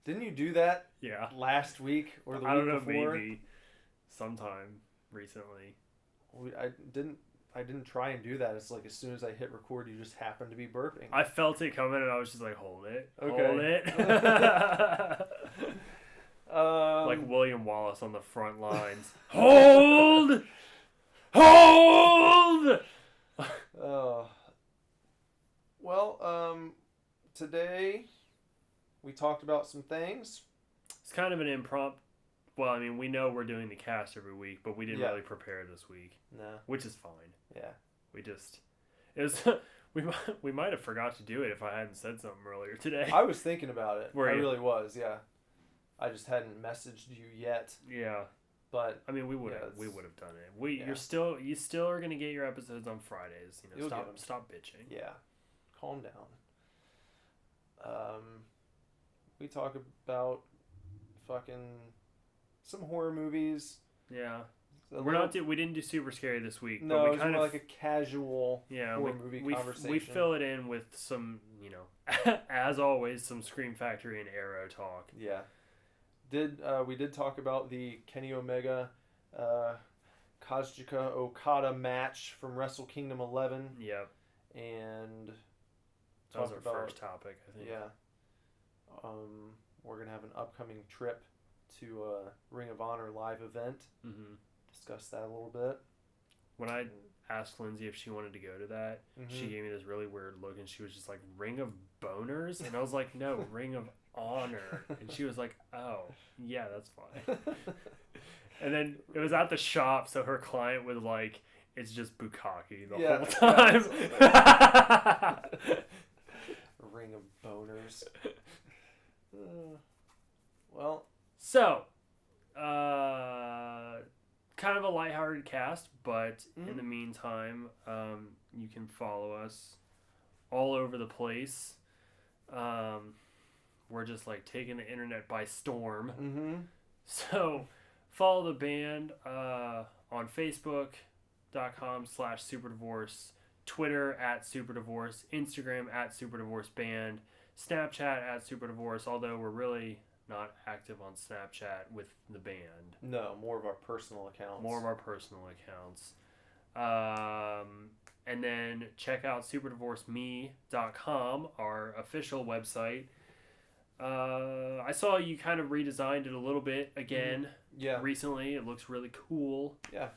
Didn't you do that? Yeah. Last week or the week before? I don't know, maybe sometime recently. I didn't try and do that. It's like as soon as I hit record, you just happen to be burping. I felt it coming, and I was just like, hold it. Okay. Hold it. Like William Wallace on the front lines. Hold! Hold! Today we talked about some things. It's kind of an impromptu. Well, I mean, we know we're doing the cast every week, but we didn't really prepare this week. No. Which is fine. Yeah. We might have forgot to do it if I hadn't said something earlier today. I was thinking about it. Were you? Really was, yeah. I just hadn't messaged you yet. Yeah. But I mean, we would have done it. You still are gonna get your episodes on Fridays. Stop bitching. Yeah. Calm down. We talk about fucking some horror movies. Yeah. We didn't do super scary this week. No, but it was more like a casual horror movie conversation. We fill it in with some, as always, some Scream Factory and Arrow talk. Yeah. We did talk about the Kenny Omega, Kazuchika Okada match from Wrestle Kingdom 11. Yep. And that was our first topic, I think. Yeah. We're gonna have an upcoming trip to a Ring of Honor live event. Mm-hmm. Discuss that a little bit. When I asked Lindsay if she wanted to go to that, she gave me this really weird look, and she was just like, "Ring of Boners?" And I was like, "No, Ring of Honor." And she was like, "Oh, yeah, that's fine." And then it was at the shop, so her client was like, "It's just bukkake the whole time." Ring of Boners. Well, so kind of a lighthearted cast, but in the meantime, you can follow us all over the place. We're just like taking the internet by storm. Mm-hmm. So follow the band on Facebook.com/SuperDivorce, Twitter @SuperDivorce, Instagram @SuperDivorceBand, Snapchat @SuperDivorce, although we're really not active on Snapchat with the band. No, more of our personal accounts. And then check out superdivorceme.com, our official website. I saw you kind of redesigned it a little bit again recently. It looks really cool. Yeah.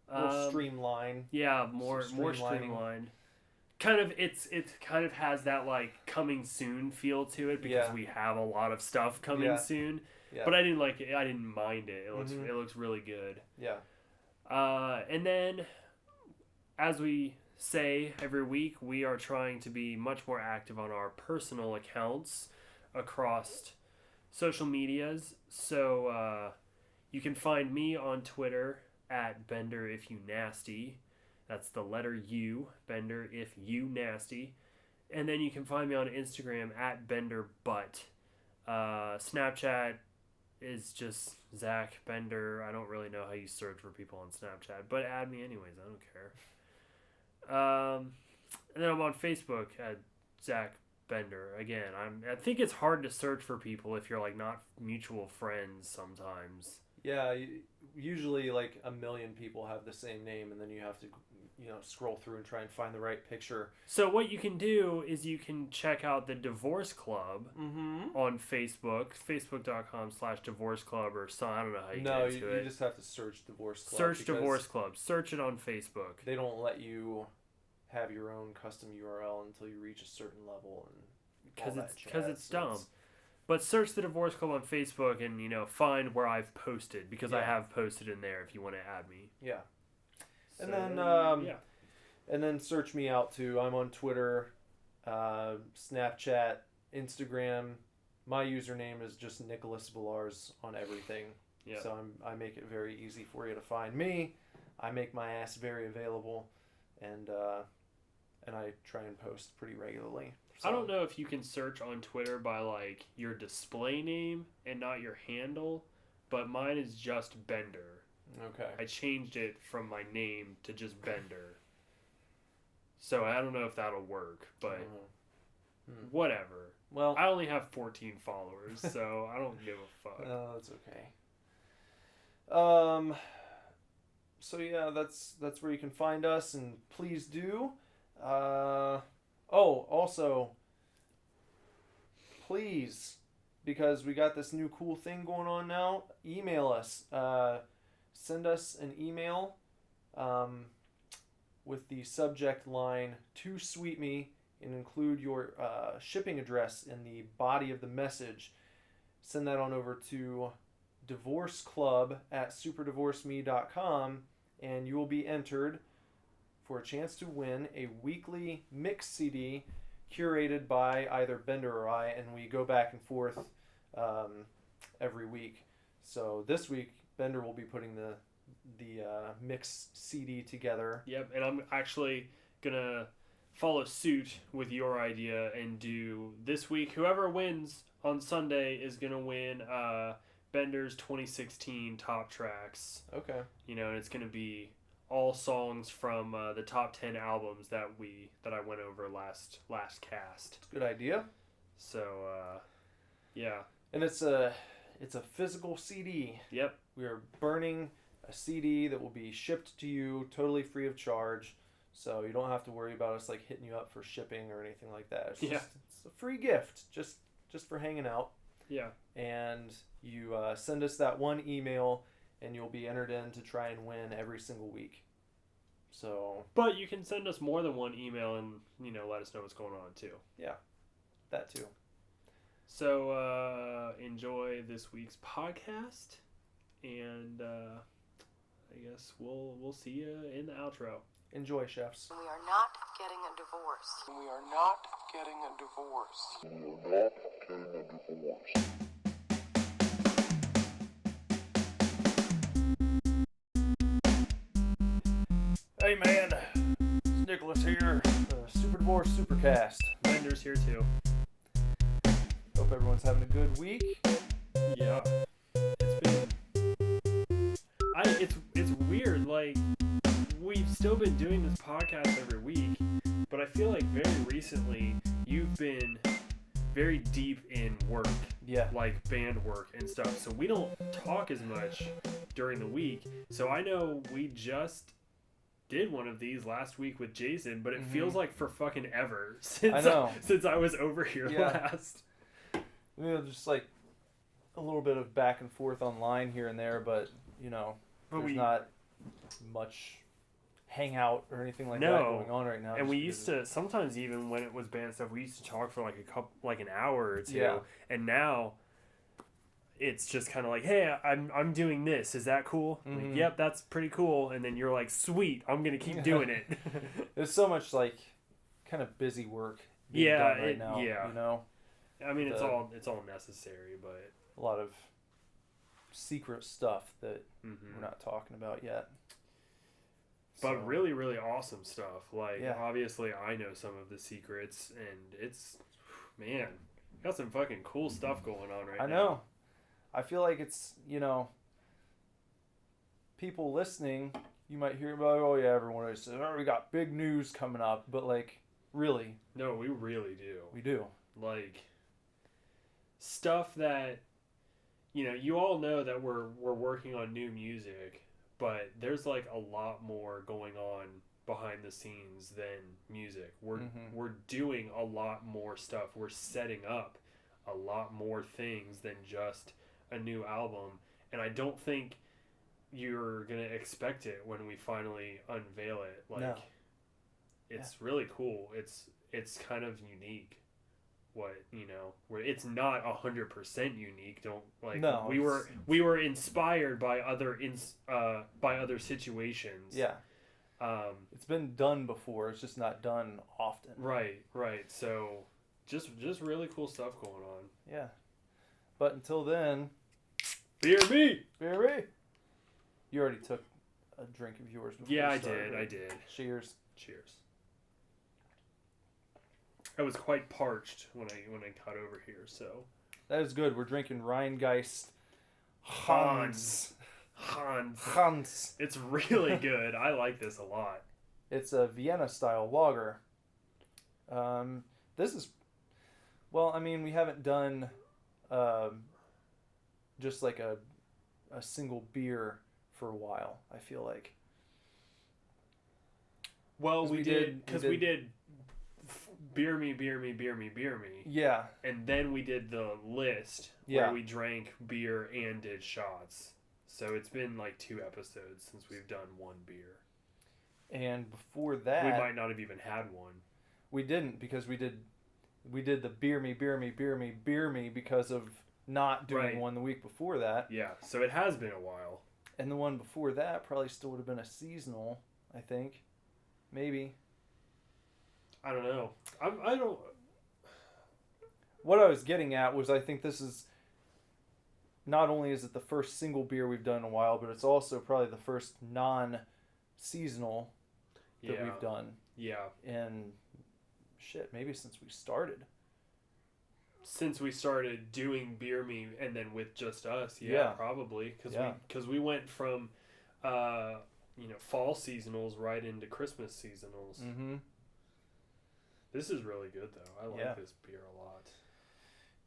More streamlined. Yeah, more streamlined. It kind of has that like coming soon feel to it because we have a lot of stuff coming soon. Yeah. But I didn't like it. I didn't mind it. It looks really good. Yeah. And then, as we say every week, we are trying to be much more active on our personal accounts across social medias. So you can find me on Twitter @BenderIfYouNasty. That's the letter U, BenderIfYouNasty. And then you can find me on Instagram @BenderButt. Snapchat is just Zach Bender. I don't really know how you search for people on Snapchat, but add me anyways. I don't care. And then I'm on Facebook @Zach Bender. Again, I think it's hard to search for people if you're like not mutual friends sometimes. Yeah, usually like a million people have the same name, and then you have to, scroll through and try and find the right picture. So what you can do is you can check out the Divorce Club on Facebook, facebook.com/Divorce Club or so. I don't know how you get into it. No, you just have to search Divorce Club. Search Divorce Club. Search it on Facebook. They don't let you have your own custom URL until you reach a certain level, and because it's dumb. But search the Divorce Club on Facebook and, find where I've posted, because I have posted in there if you want to add me. Yeah. So, and then search me out too. I'm on Twitter, Snapchat, Instagram. My username is just Nicholas Villars on everything. Yeah. So I make it very easy for you to find me. I make my ass very available, and I try and post pretty regularly. So. I don't know if you can search on Twitter by like your display name and not your handle, but mine is just Bender. Okay. I changed it from my name to just Bender. So I don't know if that'll work, but whatever. Well, I only have 14 followers, so I don't give a fuck. Oh, that's okay. So yeah, that's where you can find us, and please do. Also, please, because we got this new cool thing going on now, email us. Send us an email with the subject line "To Sweet Me" and include your shipping address in the body of the message. Send that on over to divorceclub@superdivorceme.com, and you will be entered for a chance to win a weekly mix CD curated by either Bender or I, and we go back and forth every week. So this week, Bender will be putting the mix CD together. Yep, and I'm actually gonna follow suit with your idea and do this week. Whoever wins on Sunday is gonna win Bender's 2016 top tracks. Okay. You know, and it's gonna be all songs from the top 10 albums that I went over last cast. Good idea. So yeah. And it's a physical CD. Yep. We are burning a CD that will be shipped to you totally free of charge, so you don't have to worry about us like hitting you up for shipping or anything like that. It's a free gift, just for hanging out. Yeah. And you send us that one email, and you'll be entered in to try and win every single week. So. But you can send us more than one email, and let us know what's going on too. Yeah, that too. So enjoy this week's podcast, and I guess we'll see you in the outro. Enjoy, chefs. We are not getting a divorce. We are not getting a divorce. We are not getting a divorce. Hey man, it's Nicholas here. Super Divorce Supercast. Bender's here too. Hope everyone's having a good week. Yeah. It's weird, like, we've still been doing this podcast every week, but I feel like very recently you've been very deep in work. Yeah. Like band work and stuff, so we don't talk as much during the week. So I know we just did one of these last week with Jason, but it feels like for fucking ever since I was over here last. Just like a little bit of back and forth online here and there, but there's not much hangout or anything like that going on right now. And we used to sometimes, even when it was band stuff, we used to talk for like an hour or two. Yeah. And now it's just kind of like, hey, I'm doing this. Is that cool? Mm-hmm. Like, yep, that's pretty cool. And then you're like, sweet, I'm gonna keep doing it. There's so much like kind of busy work being done right now. Yeah. I mean, it's all necessary, but a lot of secret stuff that we're not talking about yet. But really, really awesome stuff. Like, obviously, I know some of the secrets, and it's, man, got some fucking cool stuff going on right now. I know. I feel like it's, people listening, you might hear about, oh yeah, everyone always says, oh, we got big news coming up, but like, really? No, we really do. We do. Like, stuff that, you all know that we're working on new music, but there's like a lot more going on behind the scenes than music. We're doing a lot more stuff. We're setting up a lot more things than just a new album, and I don't think you're gonna expect it when we finally unveil it. Like, it's really cool. It's kind of unique. Where it's not 100% unique. Don't like. No, we were inspired by other situations. Yeah. It's been done before. It's just not done often. Right. So, just really cool stuff going on. Yeah. But until then, beer me. You already took a drink of yours before. Yeah, I did. Cheers. I was quite parched when I got over here, so. That is good. We're drinking Rheingeist Hans. It's really good. I like this a lot. It's a Vienna style lager. Well, I mean, we haven't done just like a single beer for a while, I feel like. Well, we did beer me, beer me, beer me, beer me. Yeah. And then we did the list where we drank beer and did shots. So it's been like 2 episodes since we've done one beer. And before that... We might not have even had one. We didn't, because we did the beer me, beer me, beer me, beer me because of not doing one the week before that. Yeah, so it has been a while. And the one before that probably still would have been a seasonal, I think. Maybe. I don't know. I don't... What I was getting at was I think this is... Not only is it the first single beer we've done in a while, but it's also probably the first non-seasonal that we've done. Yeah. And shit, maybe since we started. Since we started doing Beer Me and then with just us, probably. Because we went from, fall seasonals right into Christmas seasonals. Mm-hmm. This is really good, though. I like this beer a lot.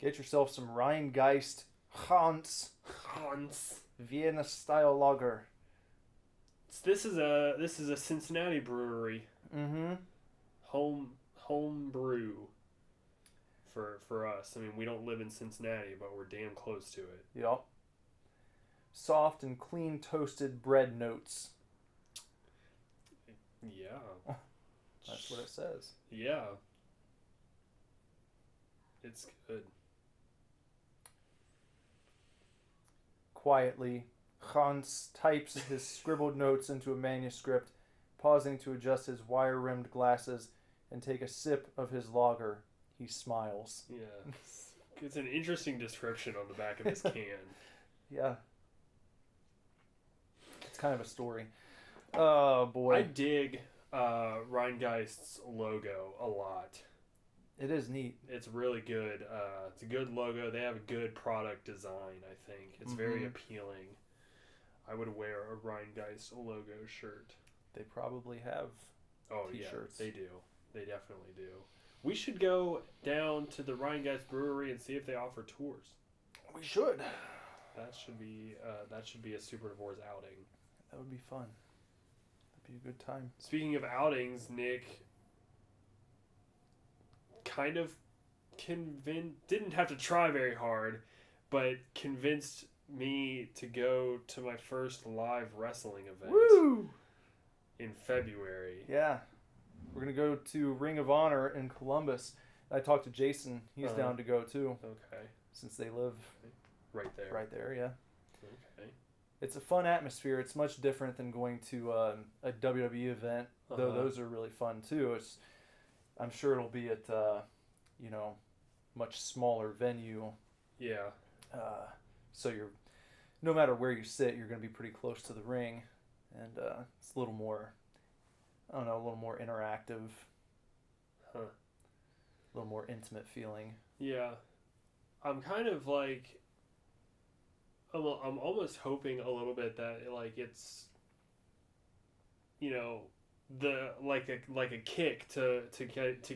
Get yourself some Rheingeist Hans Vienna style lager. This is a Cincinnati brewery. Mm-hmm. Home brew for us. I mean, we don't live in Cincinnati, but we're damn close to it. Yep. Soft and clean toasted bread notes. Yeah. That's what it says. Yeah. It's good. Quietly, Hans types his scribbled notes into a manuscript, pausing to adjust his wire-rimmed glasses and take a sip of his lager. He smiles. Yeah. It's an interesting description on the back of his can. Yeah. It's kind of a story. Oh, boy. I dig Rheingeist's logo a lot. It is neat. It's really good. It's a good logo. They have a good product design, I think. It's very appealing. I would wear a Rheingeist logo shirt. They probably have t-shirts. Yeah, they do. They definitely do. We should go down to the Rheingeist brewery and see if they offer tours. We should. That should be a Super Divorce outing. That would be fun. That'd be a good time. Speaking of outings, Nick kind of didn't have to try very hard, but convinced me to go to my first live wrestling event. Woo! In February. Yeah. We're going to go to Ring of Honor in Columbus. I talked to Jason. He's down to go too. Okay. Since they live right there. Right there, yeah. Okay. It's a fun atmosphere. It's much different than going to a WWE event, though those are really fun too. I'm sure it'll be at much smaller venue. Yeah. So no matter where you sit, you're going to be pretty close to the ring, and it's a little more, a little more interactive. Huh. A little more intimate feeling. Yeah. I'm kind of like, I'm almost hoping a little bit that it's, the like a kick to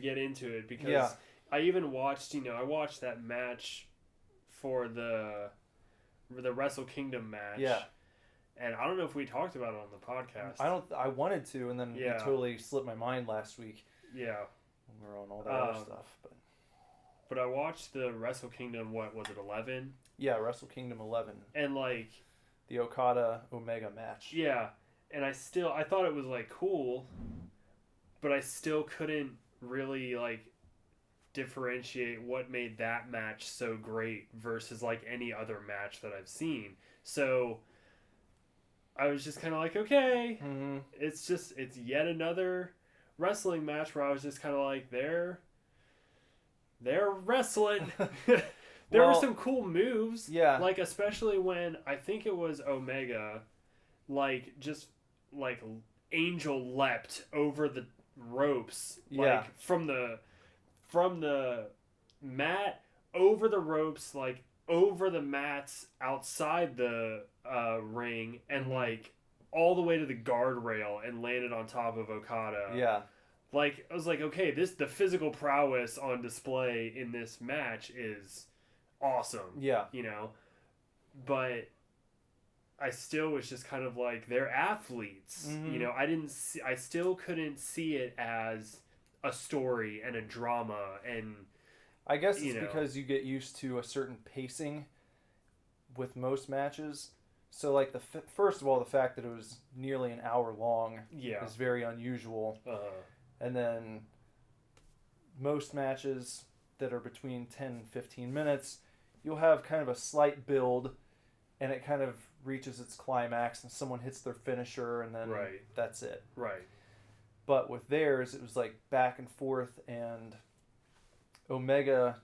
get into it, because I even watched I watched that match for the Wrestle Kingdom match. Yeah. And I don't know if we talked about it on the podcast. I wanted to, and then it totally slipped my mind last week. Yeah. When we were on all that other stuff, But I watched the Wrestle Kingdom. What was it? 11. Yeah, Wrestle Kingdom 11. And like the Okada Omega match. Yeah. And I thought it was like cool, but I still couldn't really like differentiate what made that match so great versus like any other match that I've seen. So I was just kind of like, okay, it's yet another wrestling match where I was just kind of like, they're wrestling. There were some cool moves. Yeah. Like, especially when I think it was Omega, like, just like angel leapt over the ropes. Like, from the mat over the ropes, like over the mats outside the ring, and like all the way to the guardrail and landed on top of Okada. Yeah. Like, I was like, okay, the physical prowess on display in this match is awesome. Yeah. You know? But I still was just kind of like, they're athletes. Mm-hmm. You know, I still couldn't see it as a story and a drama, and I guess it's because you get used to a certain pacing with most matches. So, like, first of all, the fact that it was nearly an hour long is very unusual. And then most matches that are between 10 and 15 minutes, you'll have kind of a slight build, and it kind of reaches its climax, and someone hits their finisher, and then that's it. Right. But with theirs, it was like back and forth, and Omega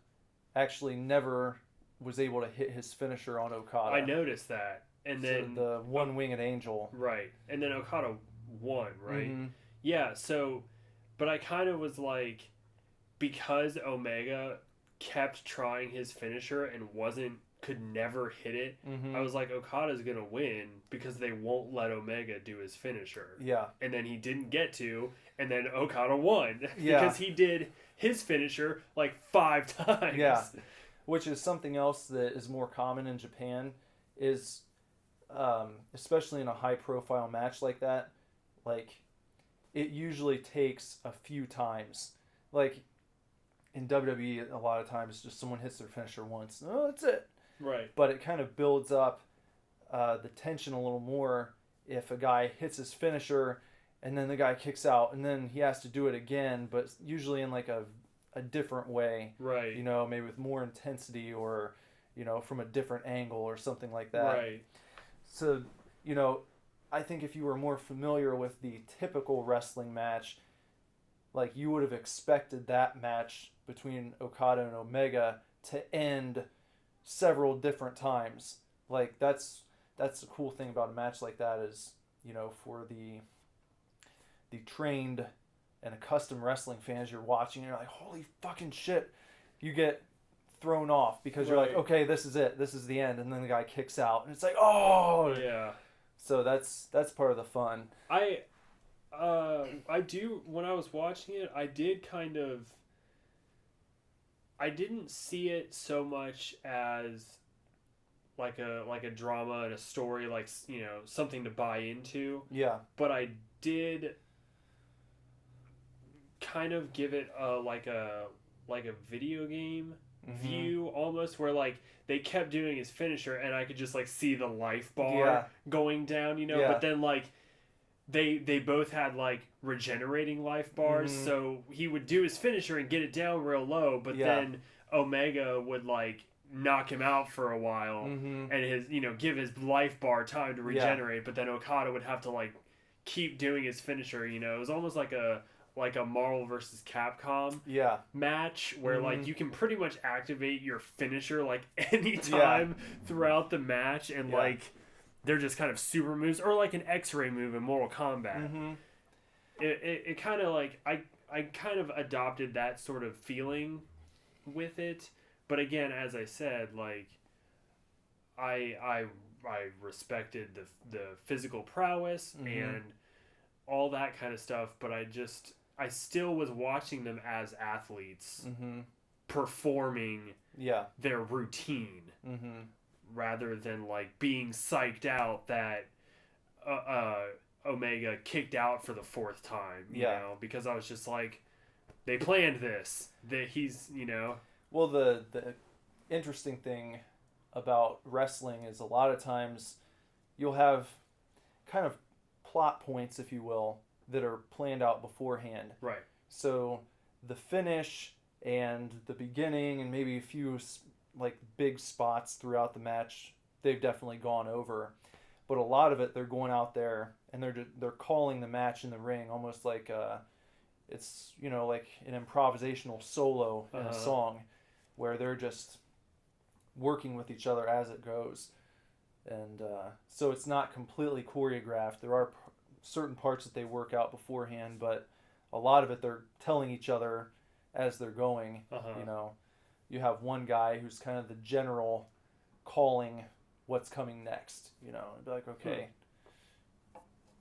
actually never was able to hit his finisher on Okada. I noticed that. And then the one-winged angel. Right. And then Okada won, right? Mm-hmm. Yeah, so, but I kind of was like, because Omega kept trying his finisher and could never hit it, I was like, Okada's going to win because they won't let Omega do his finisher. Yeah. And then he didn't get to, and then Okada won. Yeah. Because he did his finisher like 5 times. Yeah. Which is something else that is more common in Japan is, especially in a high-profile match like that, like, it usually takes a few times. Like, in WWE, a lot of times, just someone hits their finisher once. Oh, that's it. Right. But it kind of builds up the tension a little more if a guy hits his finisher and then the guy kicks out and then he has to do it again, but usually in like a different way. Right. You know, maybe with more intensity or, you know, from a different angle or something like that. Right. So, you know, I think if you were more familiar with the typical wrestling match, like you would have expected that match between Okada and Omega to end several different times. Like that's the cool thing about a match like that is, you know, for the trained and accustomed wrestling fans, you're watching and you're like, holy fucking shit. You get thrown off because you're like, okay, this is it. This is the end. And then the guy kicks out and it's like, oh yeah. So that's part of the fun. I do, when I was watching it, I didn't see it so much as like a drama and a story, like, you know, something to buy into. Yeah. But I did kind of give it like a video game view almost, where like they kept doing his finisher and I could just like see the life bar going down, you know, but then like they both had like regenerating life bars, so he would do his finisher and get it down real low, but then Omega would like knock him out for a while and his, you know, give his life bar time to regenerate, but then Okada would have to like keep doing his finisher, you know. It was almost like a Marvel versus Capcom match where like you can pretty much activate your finisher like anytime throughout the match, and like they're just kind of super moves, or like an X-ray move in Mortal Kombat. It kind of like I kind of adopted that sort of feeling with it, but again, as I said, like I respected the physical prowess and all that kind of stuff, but I still was watching them as athletes performing their routine rather than like being psyched out that Omega kicked out for the 4th time, you know, because I was just like, they planned this, that he's, you know. Well, the interesting thing about wrestling is a lot of times you'll have kind of plot points, if you will, that are planned out beforehand. Right. So the finish and the beginning and maybe a few like big spots throughout the match, they've definitely gone over. But a lot of it, they're going out there and they're calling the match in the ring almost like it's, you know, like an improvisational solo in a song where they're just working with each other as it goes. And so it's not completely choreographed. There are certain parts that they work out beforehand, but a lot of it they're telling each other as they're going. You know, you have one guy who's kind of the general calling what's coming next, you know, and be like, okay,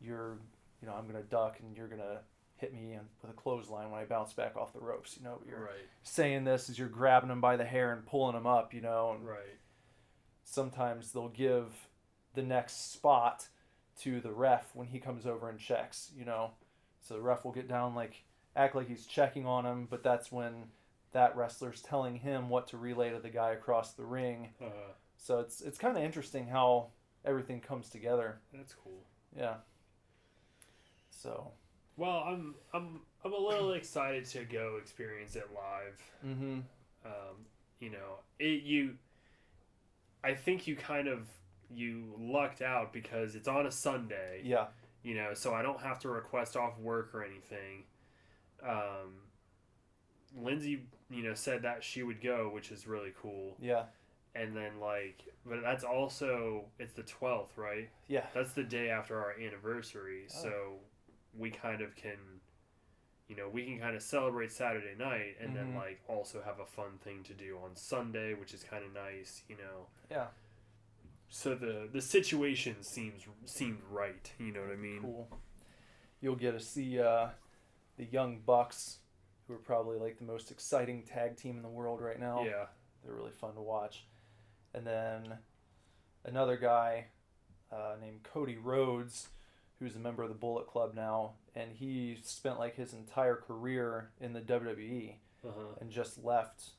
you're, you know, I'm going to duck and you're going to hit me with a clothesline when I bounce back off the ropes. You know, you're right. saying this as you're grabbing them by the hair and pulling them up, you know. And right. sometimes they'll give the next spot to the ref when he comes over and checks, you know. So the ref will get down, like, act like he's checking on him, but that's when that wrestler's telling him what to relay to the guy across the ring. So it's kind of interesting how everything comes together. That's cool. Yeah. So. Well, I'm a little excited to go experience it live. Mm-hmm. You know, I think you lucked out because it's on a Sunday. Yeah. You know, so I don't have to request off work or anything. Lindsay, you know, said that she would go, which is really cool. Yeah. And then, like, but that's also, it's the 12th, right? Yeah. That's the day after our anniversary. Oh. So we kind of can, you know, we can kind of celebrate Saturday night and then, like, also have a fun thing to do on Sunday, which is kind of nice, you know. Yeah. So the situation seemed right, you know what I mean? Cool. You'll get to see the Young Bucks, who are probably like the most exciting tag team in the world right now. Yeah. They're really fun to watch. And then another guy named Cody Rhodes, who's a member of the Bullet Club now, and he spent like his entire career in the WWE and just left,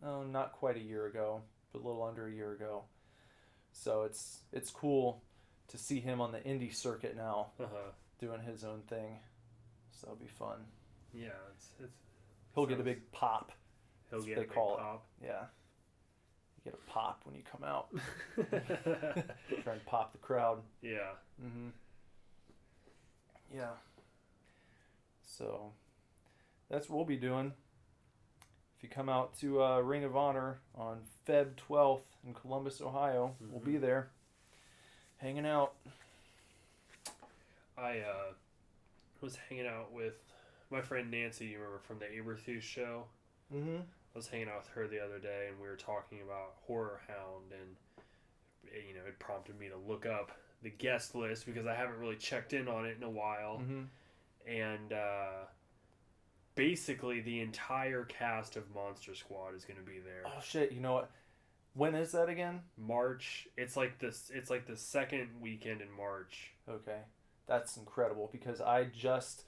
not quite a year ago, but a little under a year ago. So it's cool to see him on the indie circuit now, doing his own thing. So it'll be fun. Yeah, he'll get a big pop. He'll get a big pop. Yeah. You get a pop when you come out. Try and pop the crowd. Yeah. Mm-hmm. Yeah. So that's what we'll be doing. If you come out to Ring of Honor on Feb 12th in Columbus, Ohio, we'll be there hanging out. I was hanging out with my friend Nancy, you remember from the Aberthus show? Mm-hmm. I was hanging out with her the other day, and we were talking about Horror Hound, and you know, it prompted me to look up the guest list because I haven't really checked in on it in a while. And basically, the entire cast of Monster Squad is going to be there. Oh shit! You know what? When is that again? March. It's like the second weekend in March. Okay, that's incredible because I just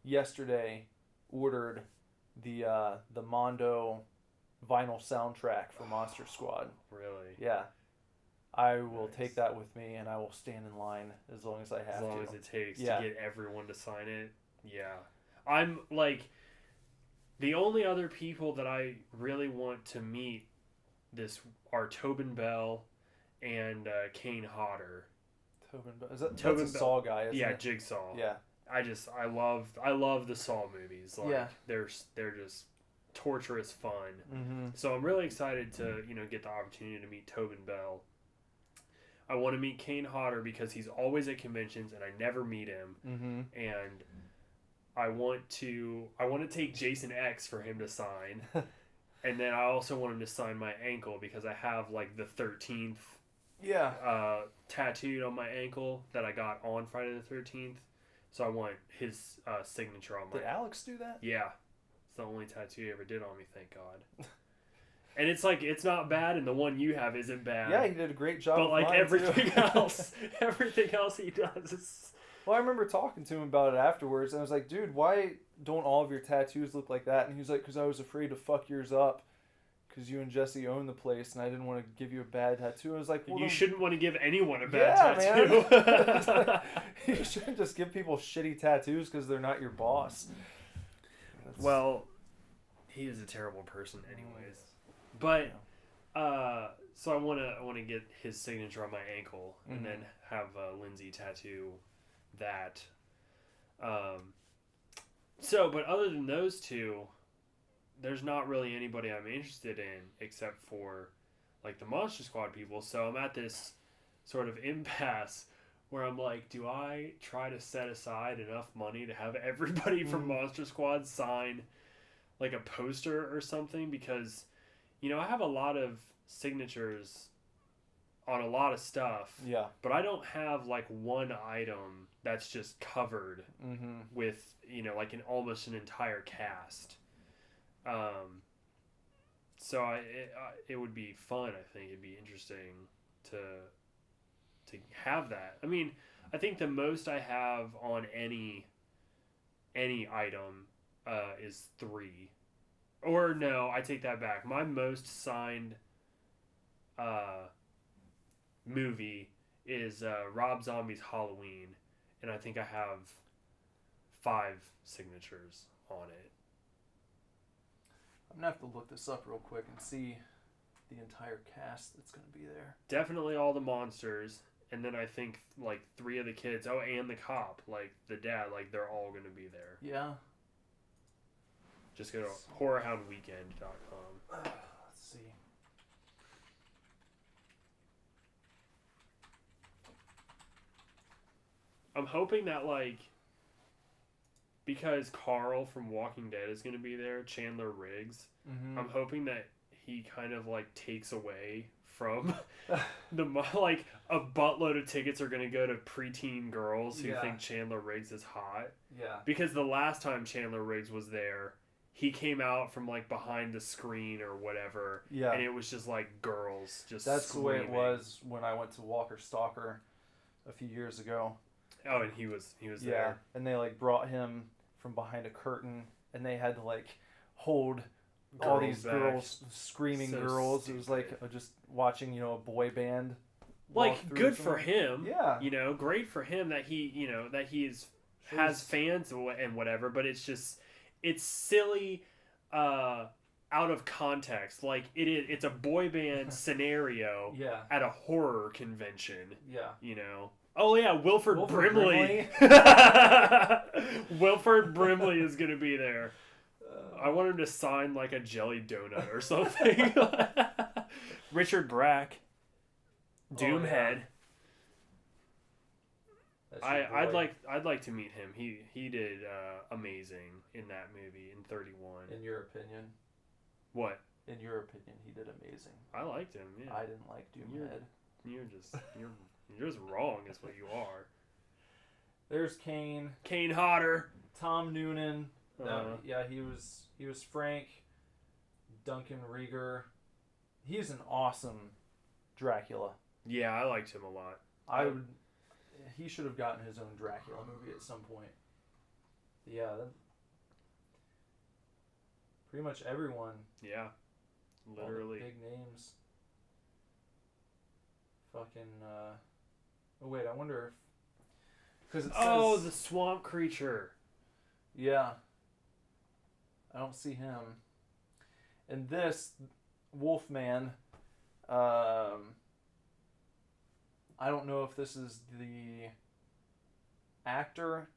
yesterday ordered the Mondo vinyl soundtrack for Monster Squad. Really? Yeah. I will take that with me and I will stand in line as long as I have to. As long as it takes to get everyone to sign it. Yeah. I'm like, the only other people that I really want to meet are Tobin Bell and Kane Hodder. Tobin Bell. That's a Saw guy, isn't it? Jigsaw. Yeah. I love the Saw movies. Like, they're just torturous fun. So I'm really excited to, you know, get the opportunity to meet Tobin Bell. I want to meet Kane Hodder because he's always at conventions and I never meet him. And I want to take Jason X for him to sign. And then I also want him to sign my ankle because I have like the 13th tattooed on my ankle that I got on Friday the 13th. So I want his signature on my... Did Alex do that? Yeah. It's the only tattoo he ever did on me, thank God. And it's like, it's not bad, and the one you have isn't bad. Yeah, he did a great job. But like everything else he does is... Well, I remember talking to him about it afterwards, and I was like, dude, why don't all of your tattoos look like that? And he was like, because I was afraid to fuck yours up. Because you and Jesse own the place, and I didn't want to give you a bad tattoo. I was like, well, you shouldn't want to give anyone a bad tattoo. Man. You shouldn't just give people shitty tattoos because they're not your boss. Well, he is a terrible person, anyways. But so I want to get his signature on my ankle, and then have Lindsay tattoo that. But other than those two, there's not really anybody I'm interested in except for like the Monster Squad people. So I'm at this sort of impasse where I'm like, do I try to set aside enough money to have everybody from Monster Squad sign like a poster or something? Because, you know, I have a lot of signatures on a lot of stuff. Yeah. But I don't have like one item that's just covered with, you know, like almost an entire cast. So it would be fun. I think it'd be interesting to have that. I mean, I think the most I have on any item is 3. Or no, I take that back. My most signed movie is Rob Zombie's Halloween, and I think I have 5 signatures on it. I'm gonna have to look this up real quick and see the entire cast that's gonna be there. Definitely all the monsters, and then I think like 3 of the kids. Oh, and the cop, like the dad, like they're all gonna be there. Yeah. Just go to horrorhoundweekend.com. Let's see. I'm hoping that, like, because Carl from Walking Dead is going to be there, Chandler Riggs, I'm hoping that he kind of, like, takes away from like, a buttload of tickets are going to go to preteen girls who think Chandler Riggs is hot. Yeah. Because the last time Chandler Riggs was there, he came out from, like, behind the screen or whatever, and it was just, like, girls just That's screaming. the way it was when I went to Walker Stalker a few years ago. Oh, and he was there. And they, like, brought him from behind a curtain, and they had to, like, hold all these girls, screaming girls. Stupid. It was like just watching, you know, a boy band. Like, good for him. Yeah. You know, great for him that he, you know, that has fans and whatever, but it's just, it's silly, out of context. Like, it's a boy band scenario at a horror convention. Yeah. You know? Oh, yeah, Wilford Brimley. Wilford Brimley is going to be there. I want him to sign, like, a jelly donut or something. Richard Brack. Doomhead. I'd like to meet him. He did amazing in that movie in 31. In your opinion? What? In your opinion, he did amazing. I liked him. Yeah. I didn't like Doomhead. You're just wrong. Is what you are. There's Kane. Kane Hodder. Tom Noonan. Yeah, he was Frank. Duncan Rieger. He's an awesome Dracula. Yeah, I liked him a lot. He should have gotten his own Dracula movie at some point. Yeah, pretty much everyone. Yeah, literally. All the big names. Fucking. Oh wait, I wonder if. Because it says. The swamp creature. Yeah. I don't see him. And this Wolfman. I don't know if this is the actor,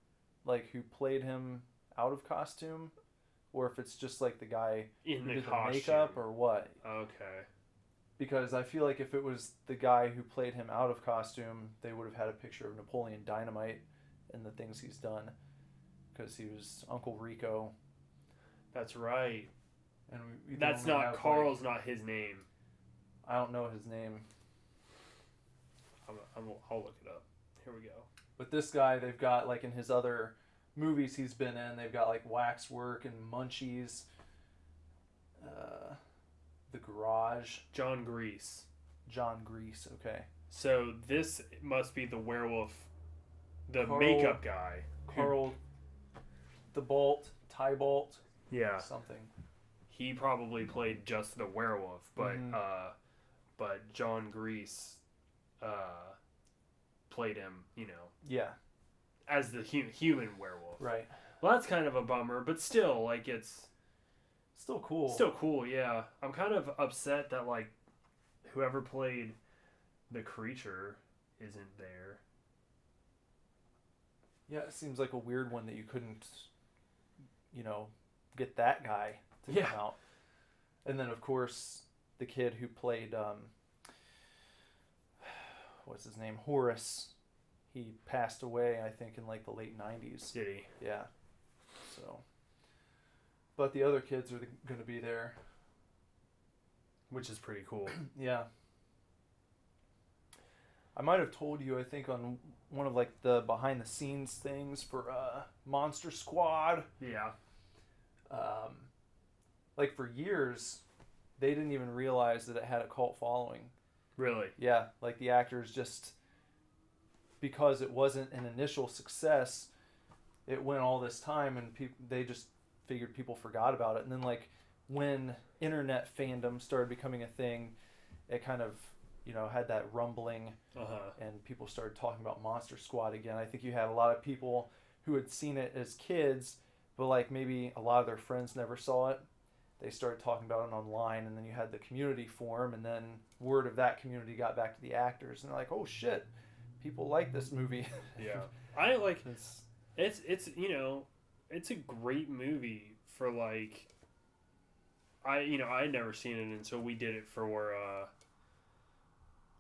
like, who played him out of costume, or if it's just, like, the guy in who did costume. the makeup, or what. Okay. Because I feel like if it was the guy who played him out of costume, they would have had a picture of Napoleon Dynamite and the things he's done. Because he was Uncle Rico. That's right. And that's not Carl's, not his name. I don't know his name. I'll look it up. Here we go. But this guy, they've got, like, in his other movies he's been in, they've got, like, Waxwork and Munchies. The Garage. John Grease, okay. So this must be the werewolf, makeup guy. Carl Tybalt. Yeah. Something. He probably played just the werewolf, but but John Grease played him, you know. Yeah. As the human werewolf. Right. Well, that's kind of a bummer, but still, like, it's still cool. Still cool, yeah. I'm kind of upset that, like, whoever played the creature isn't there. Yeah, it seems like a weird one that you couldn't, you know, get that guy to come out. And then, of course, the kid who played, what's his name? Horace. He passed away, I think, in, like, the late 90s. Did he? Yeah. So. But the other kids are going to be there. Which is pretty cool. Yeah. I might have told you, I think, on one of like the behind the scenes things for Monster Squad. Yeah. Like for years, they didn't even realize that it had a cult following. Really? Yeah, like the actors just, because it wasn't an initial success, it went all this time and they just figured people forgot about it. And then like when internet fandom started becoming a thing, it kind of, had that rumbling, and people started talking about Monster Squad again. I think you had a lot of people who had seen it as kids, but like maybe a lot of their friends never saw it. They started talking about it online, and then you had the community form, and then word of that community got back to the actors, and they're like, "Oh shit, people like this movie." Yeah, I like it's it's a great movie for like. I had never seen it until we did it for.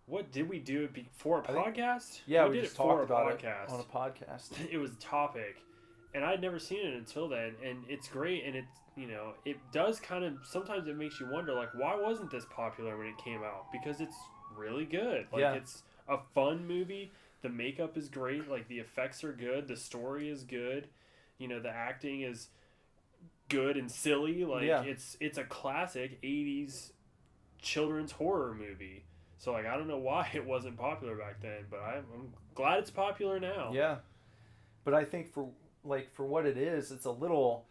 What did we do it for a podcast? Yeah, we did just it for talked about podcast. It on a podcast. It was a topic, and I'd never seen it until then, and it's great, and it's it does kind of sometimes it makes you wonder like why wasn't this popular when it came out? Because it's really good. Like it's a fun movie. The makeup is great. Like the effects are good. The story is good. The acting is good and silly. Like it's a classic 80s children's horror movie. So like I don't know why it wasn't popular back then, but I'm glad it's popular now. Yeah, but I think for what it is, it's a little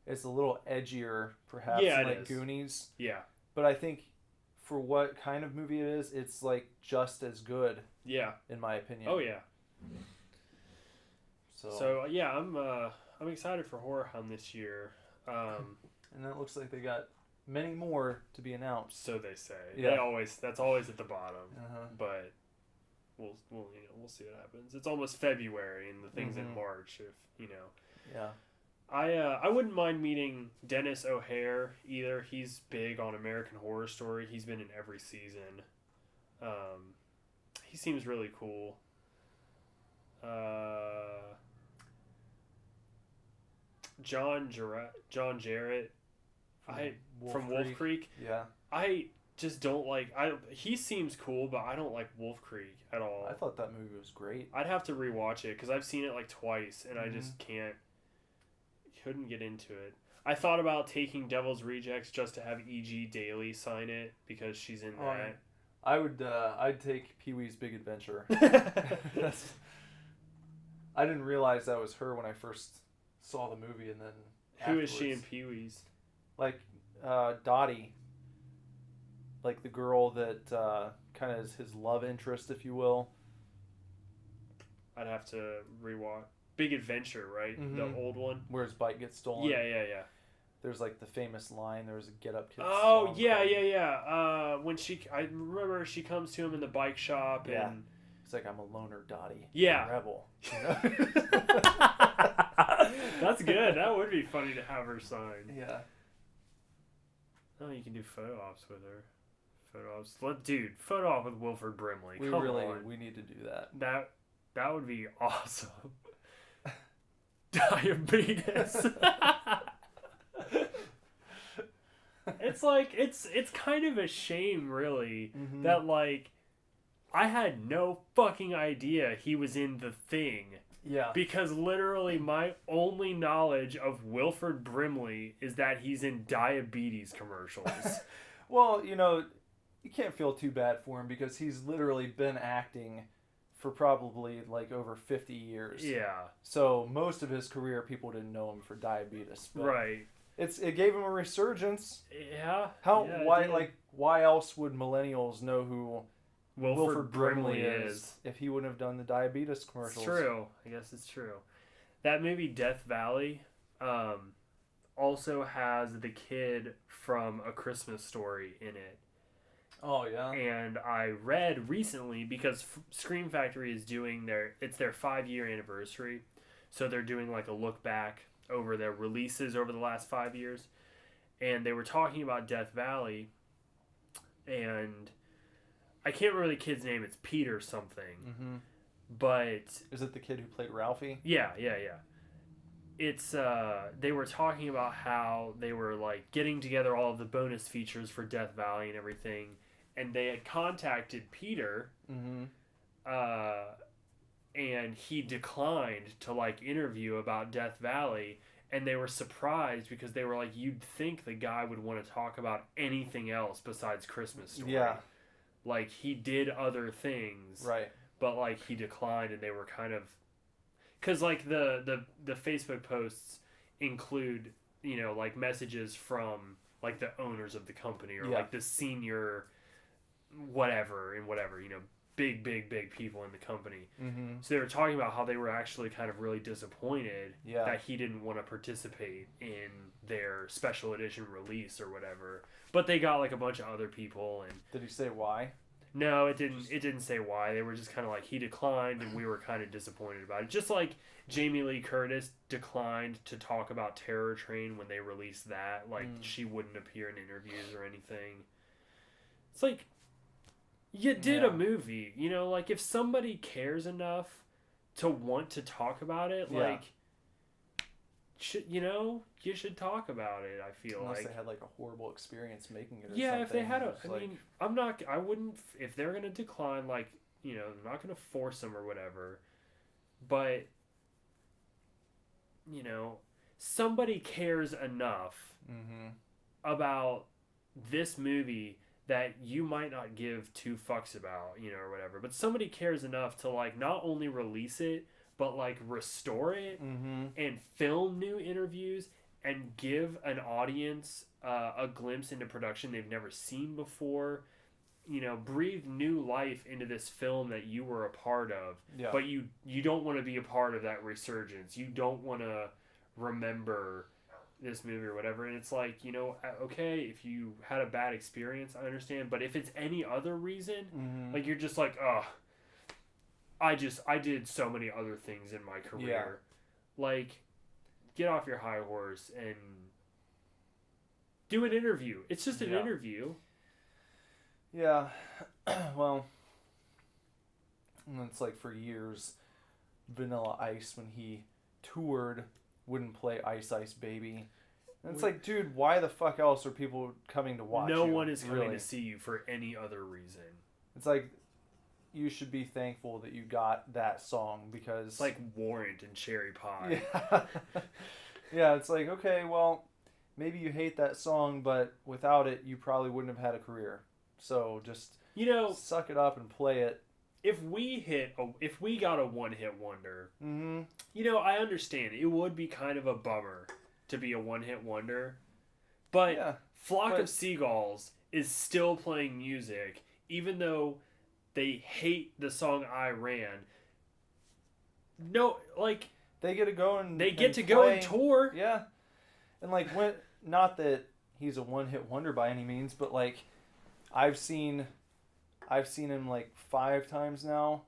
edgier perhaps than like Goonies. Yeah. But I think for what kind of movie it is, it's like just as good. Yeah. In my opinion. Oh yeah. So yeah, I'm excited for Horror Hound this year. And it looks like they got many more to be announced. So they say. Yeah. That's always at the bottom. But we'll see what happens. It's almost February and the thing's in March Yeah. I wouldn't mind meeting Dennis O'Hare either. He's big on American Horror Story. He's been in every season. He seems really cool. John Jarrett. From Wolf Creek. Yeah. I just don't like. He seems cool, but I don't like Wolf Creek at all. I thought that movie was great. I'd have to rewatch it because I've seen it like twice, and I just couldn't get into it. I thought about taking Devil's Rejects just to have E.G. Daily sign it because she's in that. I'd take Pee-wee's Big Adventure. I didn't realize that was her when I first saw the movie, and then who is she in Pee-wee's? Like Dottie, like the girl that kind of is his love interest, if you will. I'd have to rewatch Big Adventure, right? The old one where his bike gets stolen. Yeah. There's like the famous line. There was a Get Up Kids. Oh yeah. When I remember she comes to him in the bike shop and it's like, I'm a loner, Dottie. Yeah. I'm a rebel. That's good. That would be funny to have her sign. Yeah. Oh, you can do photo ops with her. Photo op with Wilford Brimley. We need to do that. That would be awesome. Diabetes. It's like it's kind of a shame, really, that like I had no fucking idea he was in The Thing. Yeah. Because literally my only knowledge of Wilford Brimley is that he's in diabetes commercials. Well, you can't feel too bad for him because he's literally been acting for probably like over 50 years. Yeah. So most of his career, people didn't know him for diabetes. But right. It gave him a resurgence. Yeah. Why else would millennials know who Wilford Brimley is if he wouldn't have done the diabetes commercials? It's true. I guess it's true. That movie Death Valley also has the kid from A Christmas Story in it. Oh yeah. And I read recently because Scream Factory is doing their 5-year anniversary, so they're doing like a look back over their releases over the last 5 years, and they were talking about Death Valley, and I can't remember the kid's name. It's Peter something, but is it the kid who played Ralphie? Yeah. It's they were talking about how they were like getting together all of the bonus features for Death Valley and everything, and they had contacted Peter and he declined to like interview about Death Valley, and they were surprised because they were like, you'd think the guy would want to talk about anything else besides Christmas Story. Yeah. Like, he did other things. Right. But, like, he declined, and they were kind of... Because, like, the Facebook posts include, you know, like, messages from, like, the owners of the company or, like, the senior whatever, you know, big people in the company. Mm-hmm. So they were talking about how they were actually kind of really disappointed that he didn't want to participate in their special edition release or whatever. But they got like a bunch of other people. And did he say why? No, it didn't say why. They were just kind of like, he declined, and we were kind of disappointed about it. Just like Jamie Lee Curtis declined to talk about Terror Train when they released that. Like, she wouldn't appear in interviews or anything. It's like, you did a movie, you know, like, if somebody cares enough to want to talk about it, like, you should talk about it, I feel Unless like. they had, like, a horrible experience making it or yeah, something. if they had like... I wouldn't, if they're going to decline, like, you know, I'm not going to force them or whatever, but, you know, somebody cares enough about this movie that you might not give two fucks about, you know, or whatever. But somebody cares enough to, like, not only release it, but, like, restore it and film new interviews and give an audience a glimpse into production they've never seen before. You know, breathe new life into this film that you were a part of. Yeah. But you don't want to be a part of that resurgence. You don't want to remember this movie or whatever, and it's like, you know, okay, if you had a bad experience, I understand, but if it's any other reason, like, you're just like, oh, I did so many other things in my career, like, get off your high horse and do an interview. It's just an interview. Yeah. Well, it's like, for years, Vanilla Ice, when he toured, wouldn't play Ice Ice Baby. And it's like, dude, why the fuck else are people coming to watch No you? one is coming to see you for any other reason. It's like, you should be thankful that you got that song, because... It's like Warrant and Cherry Pie. Yeah. Yeah, it's like, okay, well, maybe you hate that song, but without it, you probably wouldn't have had a career. So just, you know, suck it up and play it. If we got a one-hit wonder, you know, I understand. It would be kind of a bummer to be a one-hit wonder. But Flock of Seagulls is still playing music, even though they hate the song I Ran. No, like... They get to go and They get to go and tour. Yeah. And, like, not that he's a one-hit wonder by any means, but, like, I've seen him like 5 times now.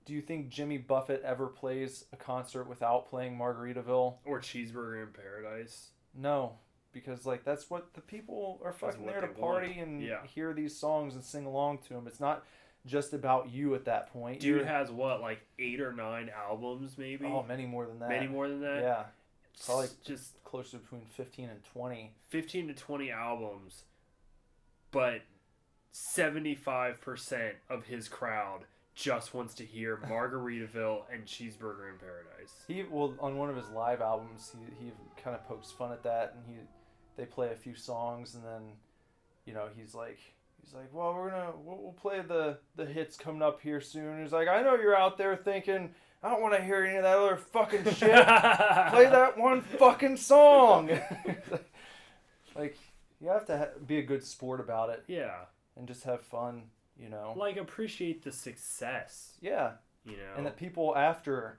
Do you think Jimmy Buffett ever plays a concert without playing Margaritaville? Or Cheeseburger in Paradise? No, because, like, that's what the people are fucking there to party and hear these songs and sing along to them. It's not just about you at that point. Dude has what, like 8 or 9 albums maybe? Oh, many more than that. Many more than that? Yeah. Probably just closer to between 15 and 20. 15 to 20 albums, but 75% of his crowd just wants to hear Margaritaville and Cheeseburger in Paradise. On one of his live albums, he kind of pokes fun at that, and they play a few songs, and then, you know, he's like, well, we'll play the hits coming up here soon. He's like, I know you're out there thinking, I don't want to hear any of that other fucking shit. Play that one fucking song. Like, you have to be a good sport about it. Yeah. And just have fun, you know. Like, appreciate the success. Yeah. You know. And that people after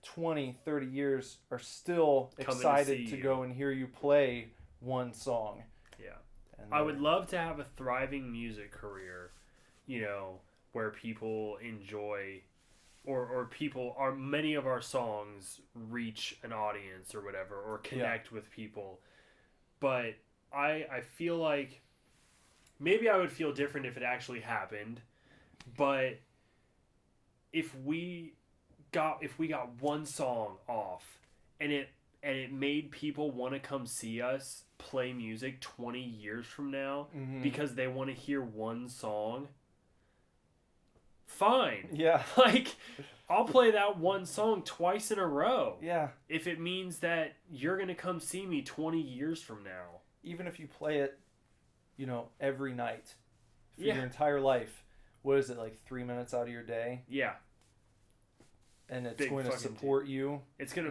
20, 30 years are still excited to go and hear you play one song. Yeah. And I would love to have a thriving music career, you know, where people enjoy, or many of our songs reach an audience or whatever, or connect with people. But I feel like maybe I would feel different if it actually happened, but if we got one song off and it made people want to come see us play music 20 years from now because they want to hear one song, fine. Yeah. Like, I'll play that one song twice in a row. Yeah. If it means that you're going to come see me 20 years from now. Even if you play it, every night for your entire life, what is it, like 3 minutes out of your day? Yeah. And it's going to support you. It's gonna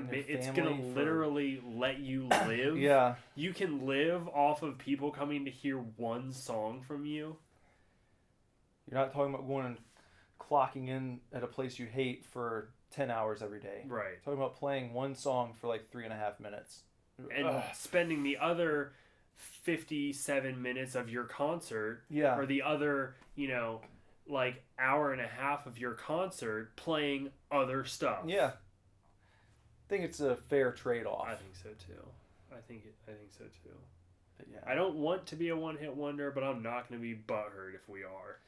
literally let you live. Yeah. You can live off of people coming to hear one song from you. You're not talking about going and clocking in at a place you hate for 10 hours every day. Right. You're talking about playing one song for like 3.5 minutes. And spending the other 57 minutes of your concert. Yeah. Or the other, like hour and a half of your concert playing other stuff. Yeah. I think it's a fair trade-off. I think so too. I think so too. But yeah. I don't want to be a one-hit wonder, but I'm not going to be butthurt if we are.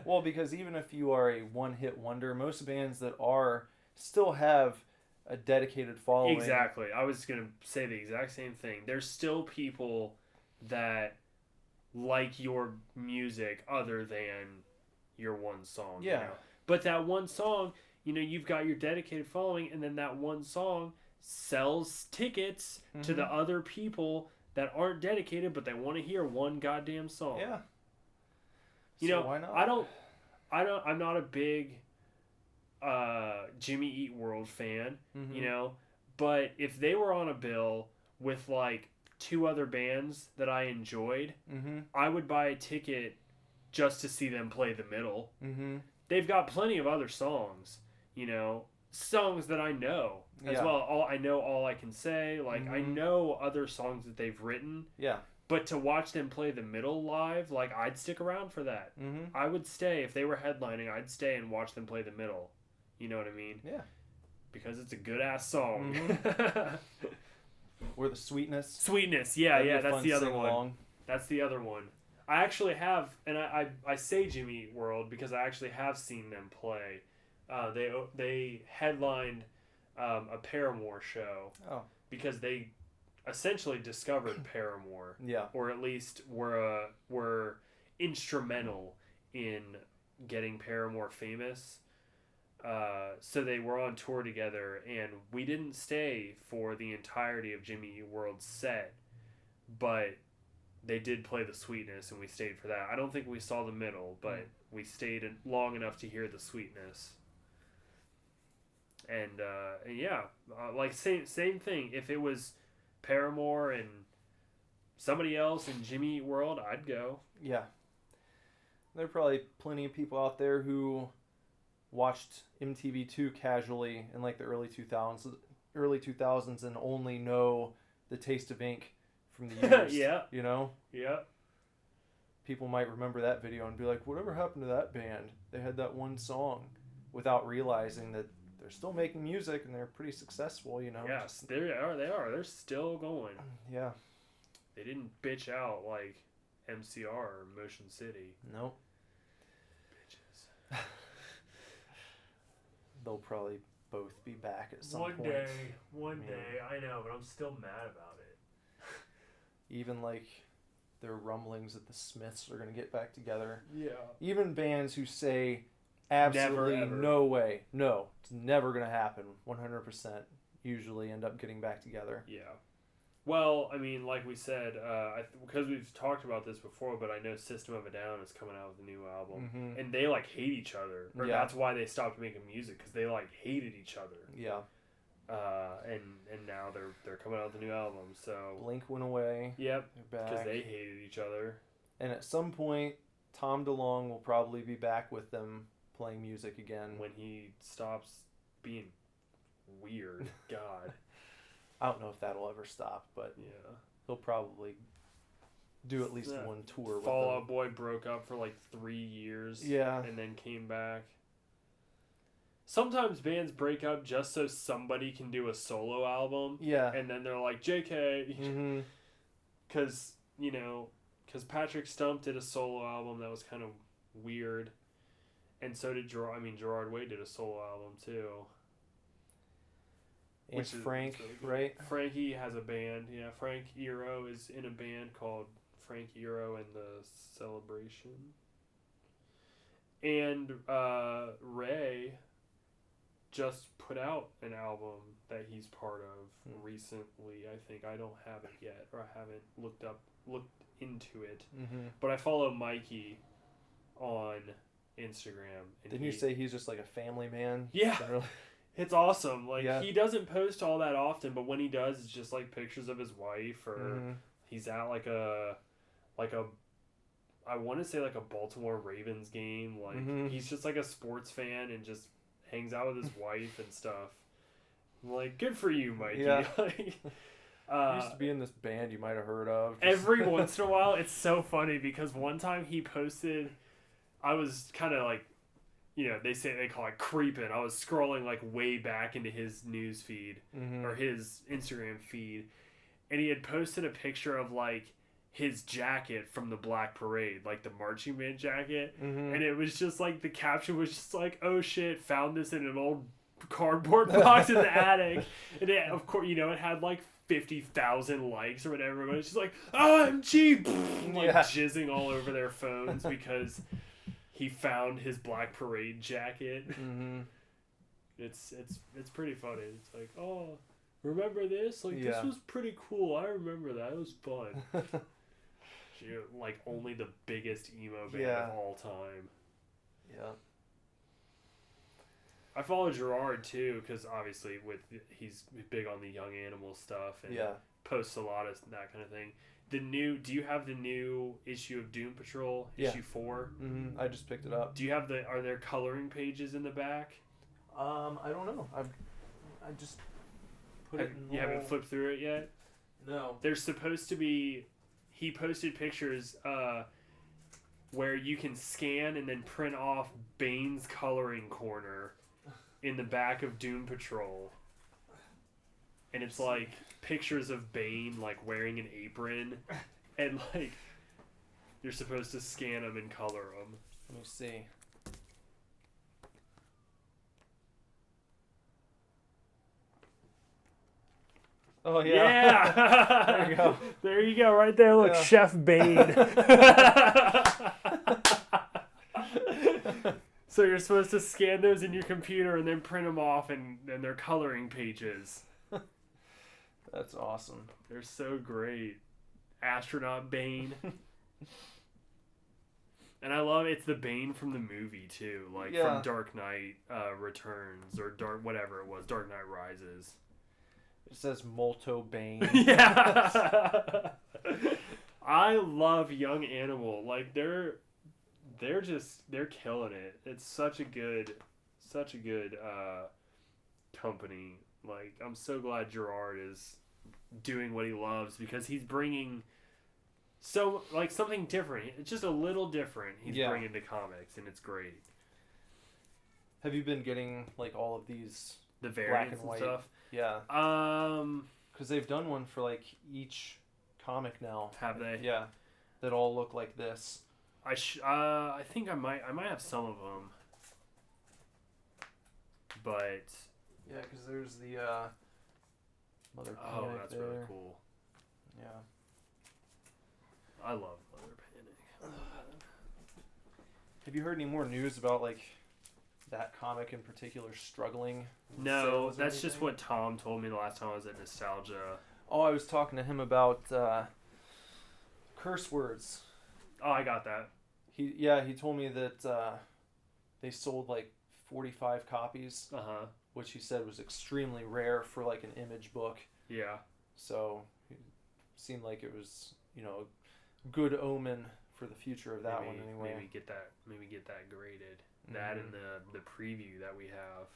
Well, because even if you are a one-hit wonder, most bands that are still have a dedicated following. Exactly. I was going to say the exact same thing. There's still people that like your music other than your one song. Yeah. But that one song, you've got your dedicated following, and then that one song sells tickets to the other people that aren't dedicated, but they want to hear one goddamn song. Yeah. Why not? I'm not a big Jimmy Eat World fan, but if they were on a bill with like 2 other bands that I enjoyed, I would buy a ticket just to see them play the middle. They've got plenty of other songs, songs that I know as well. I know All I Can Say. Like, I know other songs that they've written. Yeah. But to watch them play the middle live, like, I'd stick around for that. I would stay. If they were headlining, I'd stay and watch them play the middle. You know what I mean? Yeah. Because it's a good-ass song. Or the Sweetness. Sweetness, yeah, that's the other one. Along. That's the other one. I actually have, and I say Jimmy Eat World because I actually have seen them play. They headlined a Paramore show. Oh. Because they essentially discovered Paramore. Yeah. Or at least were instrumental in getting Paramore famous. So they were on tour together, and we didn't stay for the entirety of Jimmy Eat World's set, but they did play the Sweetness, and we stayed for that. I don't think we saw the middle, but we stayed long enough to hear the Sweetness. And yeah, like same thing. If it was Paramore and somebody else in Jimmy Eat World, I'd go. Yeah. There are probably plenty of people out there who watched MTV2 casually in like the early 2000s and only know the Taste of Ink from the years. Yeah. Yeah. People might remember that video and be like, whatever happened to that band? They had that one song, without realizing that they're still making music and they're pretty successful, Yes, they are. They're still going. Yeah. They didn't bitch out like MCR or Motion City. Nope. Bitches. They'll probably both be back at some point. One day. I know, but I'm still mad about it. Even like there are rumblings that the Smiths are going to get back together. Yeah. Even bands who say absolutely Never, no way, no, it's never going to happen, 100%, usually end up getting back together. Yeah. Well, I mean, like we said, because we've talked about this before, but I know System of a Down is coming out with a new album, and they like hate each other. Or that's why they stopped making music, because they like hated each other. Yeah. And now they're coming out with a new album. So Blink went away. Yep. They're back Because they hated each other. And at some point, Tom DeLonge will probably be back with them playing music again when he stops being weird. God. I don't know if that'll ever stop, but yeah, he'll probably do at least one tour with Fall them. Out Boy broke up for like 3 years. Yeah. And then came back. Sometimes bands break up just so somebody can do a solo album. Yeah. And then they're like, JK. Because, because Patrick Stump did a solo album that was kind of weird. And so did Gerard Way did a solo album too. And Frank, right? Frankie has a band. Yeah, Frank Iero is in a band called Frank Iero and the Celebration. And Ray just put out an album that he's part of recently. I think I don't have it yet, or I haven't looked into it. Mm-hmm. But I follow Mikey on Instagram. And Didn't you say he's just like a family man? Yeah. Generally? It's awesome. Like, he doesn't post all that often, but when he does, it's just like pictures of his wife, or he's at like a I want to say like a Baltimore Ravens game. Like, he's just like a sports fan and just hangs out with his wife and stuff. I'm like, good for you, Mikey. Yeah. Like, he used to be in this band you might have heard of. Every once in a while, it's so funny because one time he posted, I was kind of like, you know, they call it creeping. I was scrolling like way back into his news feed or his Instagram feed, and he had posted a picture of like his jacket from the Black Parade, like the marching band jacket, and it was just like the caption was just like, "Oh shit, found this in an old cardboard box in the attic," and it, of course, you know, it had like 50,000 likes or whatever, but it's just like, OMG, like jizzing all over their phones because he found his Black Parade jacket. It's pretty funny. It's like, oh, remember this? Like, this was pretty cool. I remember that. It was fun. Like, only the biggest emo band of all time. Yeah. I follow Gerard too, because obviously he's big on the Young Animal stuff and posts a lot of that kind of thing. Do you have the new issue of Doom Patrol, issue 4? I just picked it up. Do you have are there coloring pages in the back? I don't know. I just put it in. You haven't flipped through it yet? No. There's supposed to be. He posted pictures where you can scan and then print off Bane's coloring corner in the back of Doom Patrol. And it's like pictures of Bane like wearing an apron, and like you're supposed to scan them and color them. Let me see. Oh yeah. There you go. There you go, right there. Look, Chef Bane. So you're supposed to scan those in your computer and then print them off, and they're coloring pages. That's awesome. They're so great. Astronaut Bane. And I love it's the Bane from the movie too, like from Dark Knight Returns or Dark Knight Rises. It says Molto Bane. Yeah. I love Young Animal. Like they're killing it. It's such a good company. Like, I'm so glad Gerard is doing what he loves because he's bringing something different. It's just a little different. He's bringing to comics, and it's great. Have you been getting like all of these the variants and stuff? Yeah. Because they've done one for like each comic now. Have they? Yeah. That all look like this. I think I might have some of them, but. Yeah, because there's the Mother Panic. Oh, that's there. really cool. Yeah. I love Mother Panic. Have you heard any more news about like that comic in particular struggling? No, that's just what Tom told me the last time I was at Nostalgia. Oh, I was talking to him about curse words. Oh, I got that. He told me that they sold like 45 copies. Which he said was extremely rare for like an image book. Yeah. So it seemed like it was, you know, a good omen for the future of that one anyway. Maybe get that graded. That and the preview that we have.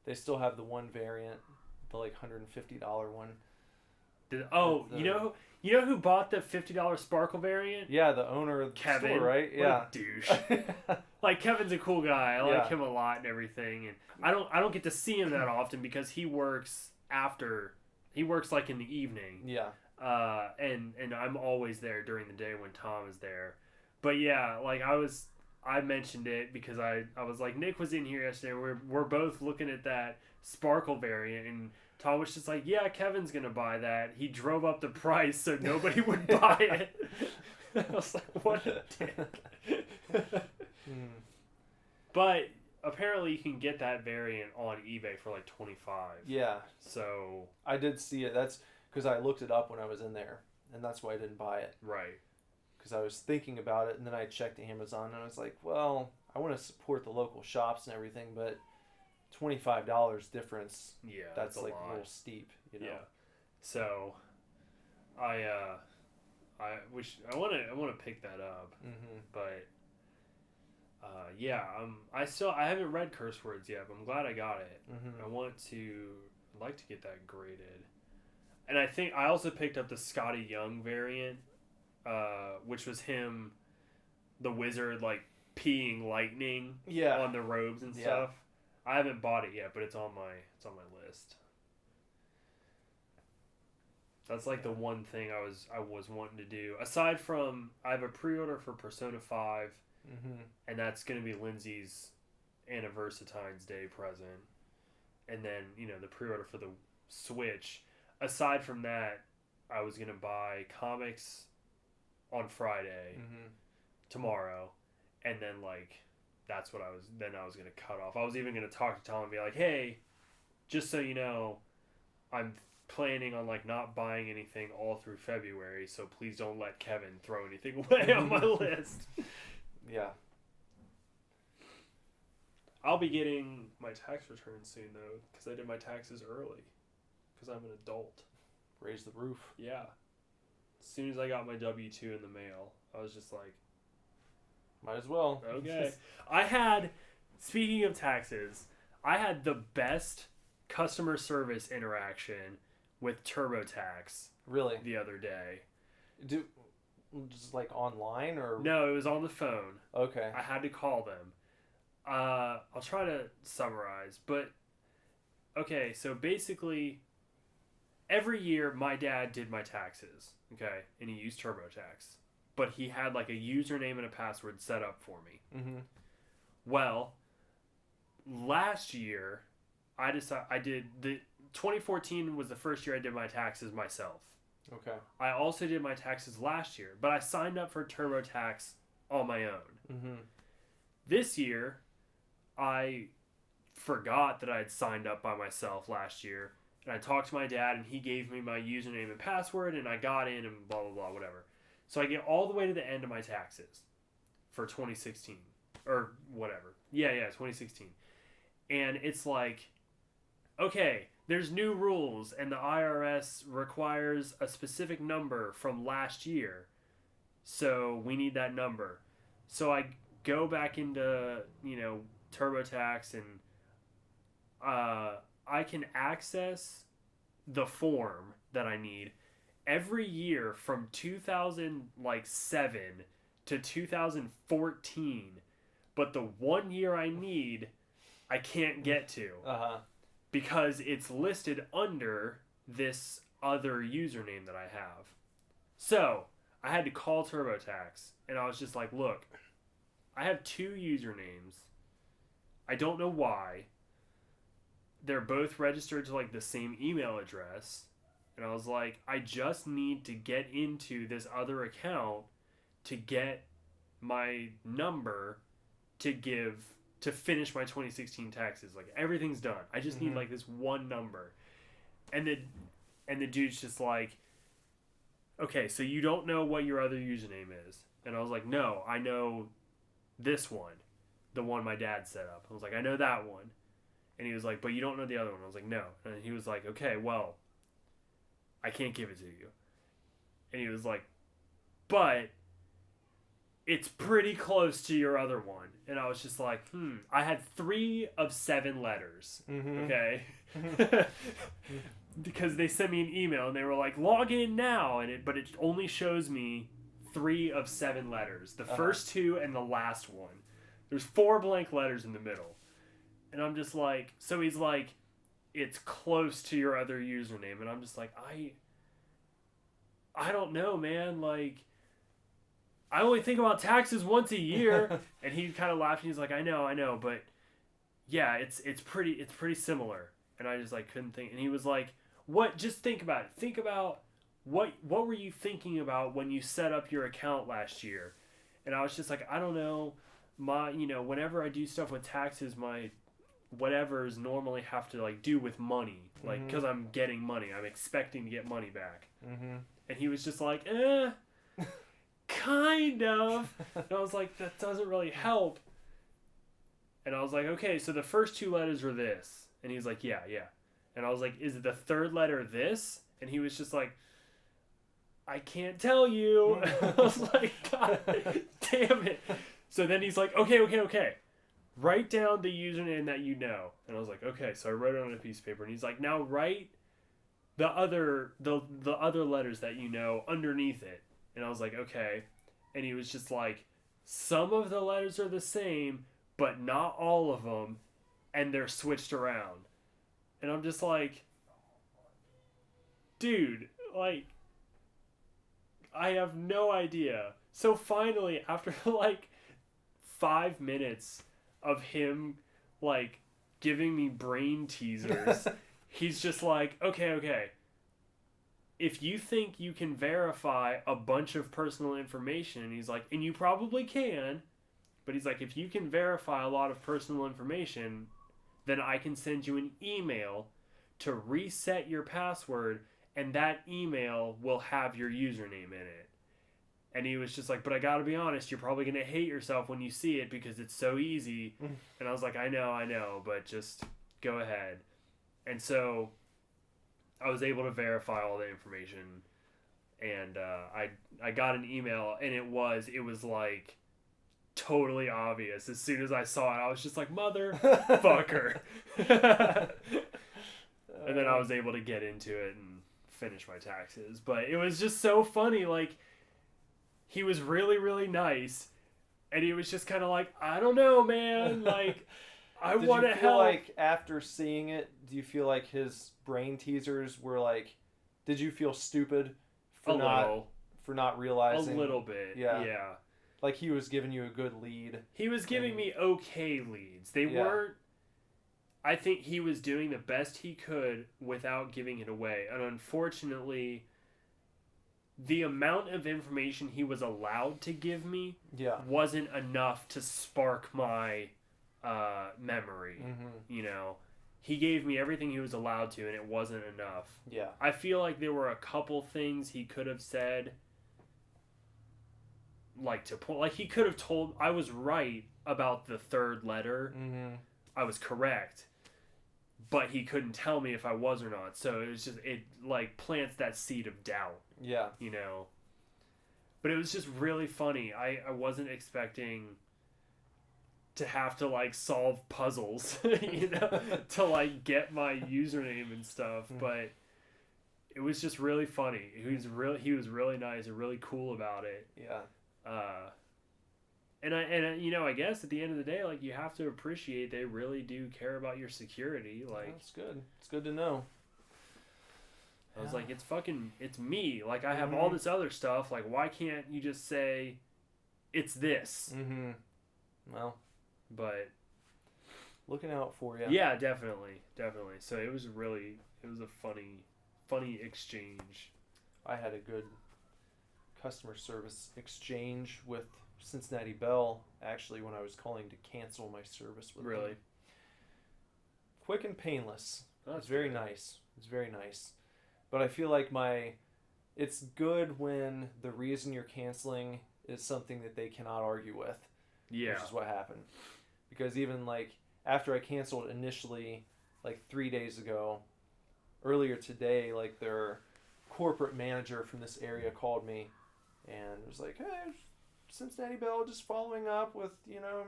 They still have the one variant, the like $150 one. You know who bought the $50 Sparkle variant? Yeah, the owner of the Kevin, store, right? What a douche. Like, Kevin's a cool guy. I like him a lot and everything. And I don't get to see him that often because he works like in the evening. Yeah. And I'm always there during the day when Tom is there. But yeah, like I mentioned it because I was like, Nick was in here yesterday. We're both looking at that Sparkle variant, and Tom was just like, yeah, Kevin's gonna buy that. He drove up the price so nobody would buy it. I was like, what a dick. But apparently you can get that variant on eBay for like $25. Yeah. So I did see it. That's because I looked it up when I was in there, and that's why I didn't buy it. Right. Because I was thinking about it, and then I checked Amazon, and I was like, well, I want to support the local shops and everything, but $25 difference. Yeah, that's like a little steep, you know. Yeah. So, I want to pick that up, but yeah, I haven't read Curse Words yet, but I'm glad I got it. I'd like to get that graded, and I think I also picked up the Scotty Young variant, which was him, the wizard, like peeing lightning on the robes and stuff. I haven't bought it yet, but it's on my list. That's like the one thing I was wanting to do. Aside from, I have a pre-order for Persona 5, and that's going to be Lindsay's Anniversatine's Day present. And then, the pre-order for the Switch. Aside from that, I was going to buy comics on Friday, tomorrow, and then, that's what I was going to cut off. I was even going to talk to Tom and be like, hey, just so you know, I'm planning on not buying anything all through February, so please don't let Kevin throw anything away on my list. Yeah. I'll be getting my tax return soon though, because I did my taxes early, because I'm an adult. Raise the roof. Yeah. As soon as I got my W-2 in the mail, I was just like, might as well. Okay. Speaking of taxes, I had the best customer service interaction with TurboTax. Really? The other day. Just online or? No, it was on the phone. Okay. I had to call them. I'll try to summarize, but okay, so basically every year my dad did my taxes, okay, and he used TurboTax, but he had a username and a password set up for me. Well, last year I did 2014 was the first year I did my taxes myself. Okay. I also did my taxes last year, but I signed up for TurboTax on my own. This year, I forgot that I had signed up by myself last year, and I talked to my dad, and he gave me my username and password, and I got in, and blah, blah, blah, whatever. So I get all the way to the end of my taxes for 2016, or whatever. Yeah, 2016. And it's okay, there's new rules, and the IRS requires a specific number from last year, so we need that number. So I go back into, TurboTax, and I can access the form that I need every year from 2007 to 2014, but the 1 year I need, I can't get to. Because it's listed under this other username that I have. So, I had to call TurboTax, and I was just like, look, I have two usernames. I don't know why. They're both registered to the same email address. And I was like, I just need to get into this other account to get my number to finish my 2016 taxes. Everything's done. I just need this one number. And the dude's just like, okay, so you don't know what your other username is. And I was like, no, I know this one, the one my dad set up. I was like, I know that one. And he was like, but you don't know the other one. I was like, no. And he was like, okay, well, I can't give it to you. And he was like, but it's pretty close to your other one. And I was just like, I had 3 of 7 letters. Okay. Because they sent me an email and they were like, log in now. But it only shows me 3 of 7 letters. The first 2 and the last one. There's 4 blank letters in the middle. And I'm just like, so he's like, it's close to your other username. And I'm just like, I don't know, man. I only think about taxes once a year. And he kind of laughed and he's like, I know, but yeah, it's pretty similar. And I just couldn't think. And he was like, what? Just think about it. Think about what were you thinking about when you set up your account last year? And I was just like, I don't know. whenever I do stuff with taxes, my whatevers normally have to like do with money, like because I'm getting money, I'm expecting to get money back. And he was just like, kind of. And I was like, that doesn't really help. And I was like, okay, so the first 2 letters are this. And he was like, yeah. And I was like, is the 3rd letter this? And he was just like, I can't tell you. I was like, God damn it. So then he's like, okay. Write down the username that you know. And I was like, okay. So I wrote it on a piece of paper. And he's like, now write the other letters that you know underneath it. And I was like, okay. And he was just like, some of the letters are the same, but not all of them. And they're switched around. And I'm just like, dude, like, I have no idea. So finally, after like 5 minutes of him like giving me brain teasers, he's just like, okay. If you think you can verify a bunch of personal information, he's like, and you probably can, but he's like, if you can verify a lot of personal information, then I can send you an email to reset your password, and that email will have your username in it. And he was just like, but I gotta be honest, you're probably gonna hate yourself when you see it because it's so easy. And I was like, I know, but just go ahead. And so I was able to verify all the information, and I got an email, and it was like totally obvious. As soon as I saw it, I was just like, motherfucker. And then I was able to get into it and finish my taxes. But it was just so funny. Like, he was really, really nice, and he was just kind of like, I don't know, man. Like, I want to help. Like, after seeing it, do you feel like his brain teasers were like, did you feel stupid for not realizing? A little bit, yeah. Like, he was giving you a good lead. He was giving me okay leads. They weren't. I think he was doing the best he could without giving it away. And unfortunately, the amount of information he was allowed to give me wasn't enough to spark my memory. You know, he gave me everything he was allowed to, and it wasn't enough. Yeah. I feel like there were a couple things he could have said, like he could have told I was right about the 3rd letter. I was correct, but he couldn't tell me if I was or not. So it was just, it like plants that seed of doubt. Yeah. You know. But it was just really funny. I wasn't expecting to have to like solve puzzles, you know, to like get my username and stuff. But it was just really funny. He was really nice and really cool about it. Yeah. And you know, I guess at the end of the day, like, you have to appreciate they really do care about your security. Like, that's good. It's good to know. I was like, it's me. Like, I have all this other stuff. Like, why can't you just say it's this? Well, but looking out for you. Yeah, definitely. So it was a funny exchange. I had a good customer service exchange with Cincinnati Bell, actually, when I was calling to cancel my service with them. Quick and painless. It's very nice. It's very nice. But I feel like it's good when the reason you're canceling is something that they cannot argue with. Yeah. Which is what happened. Because even like after I canceled initially, like 3 days ago, earlier today, like their corporate manager from this area called me and was like, hey, Cincinnati Bell, just following up with, you know,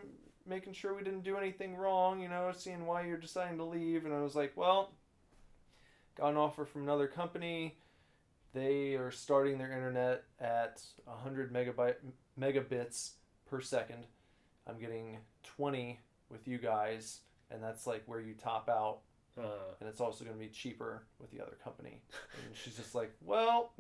making sure we didn't do anything wrong, you know, seeing why you're deciding to leave. And I was like, well, got an offer from another company. They are starting their internet at 100 megabits per second. I'm getting 20 with you guys, and that's like where you top out. And it's also going to be cheaper with the other company. And she's just like, well,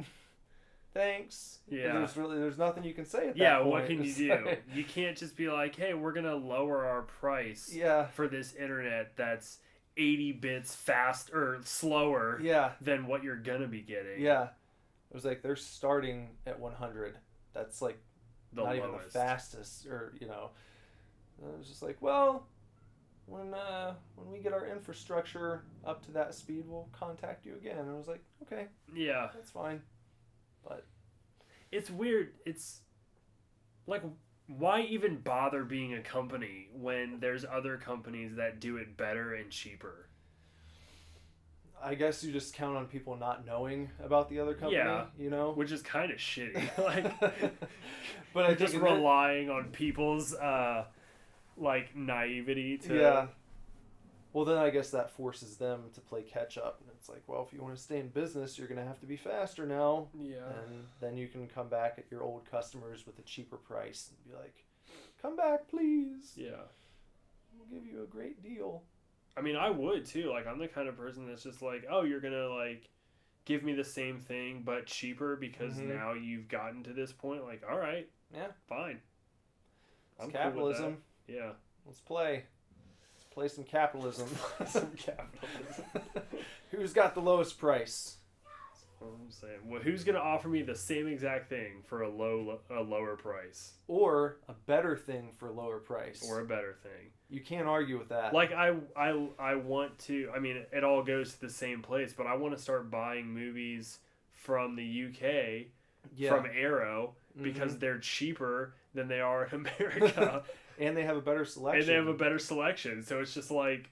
thanks. Yeah. There's nothing you can say at that point. Yeah, what can you do? You can't just be like, hey, we're going to lower our price for this internet that's 80 bits fast or slower than what you're going to be getting. Yeah. It was like they're starting at 100. That's like not even the fastest, or, you know. And I was just like, well, when we get our infrastructure up to that speed, we'll contact you again. And I was like, okay, yeah, that's fine. But it's weird. It's like, why even bother being a company when there's other companies that do it better and cheaper? I guess you just count on people not knowing about the other company, you know? Which is kind of shitty. Like, but I just relying on people's like naivety to. Yeah. Well, then I guess that forces them to play catch up, and it's like, well, if you want to stay in business, you're gonna have to be faster now. Yeah. And then you can come back at your old customers with a cheaper price and be like, "Come back, please. Yeah. We'll give you a great deal." I mean, I would too. Like, I'm the kind of person that's just like, oh, you're gonna like give me the same thing but cheaper because now you've gotten to this point. Like, all right, yeah, fine. It's capitalism. Cool with that. Yeah, let's play. Let's play some capitalism. Some capitalism. Who's got the lowest price? That's what I'm saying. Well, who's gonna offer me the same exact thing for a lower price, or a better thing for a lower price, or a better thing? You can't argue with that. Like, I want to. I mean, it all goes to the same place, but I want to start buying movies from the UK, from Arrow, because they're cheaper than they are in America. And they have a better selection. So it's just like,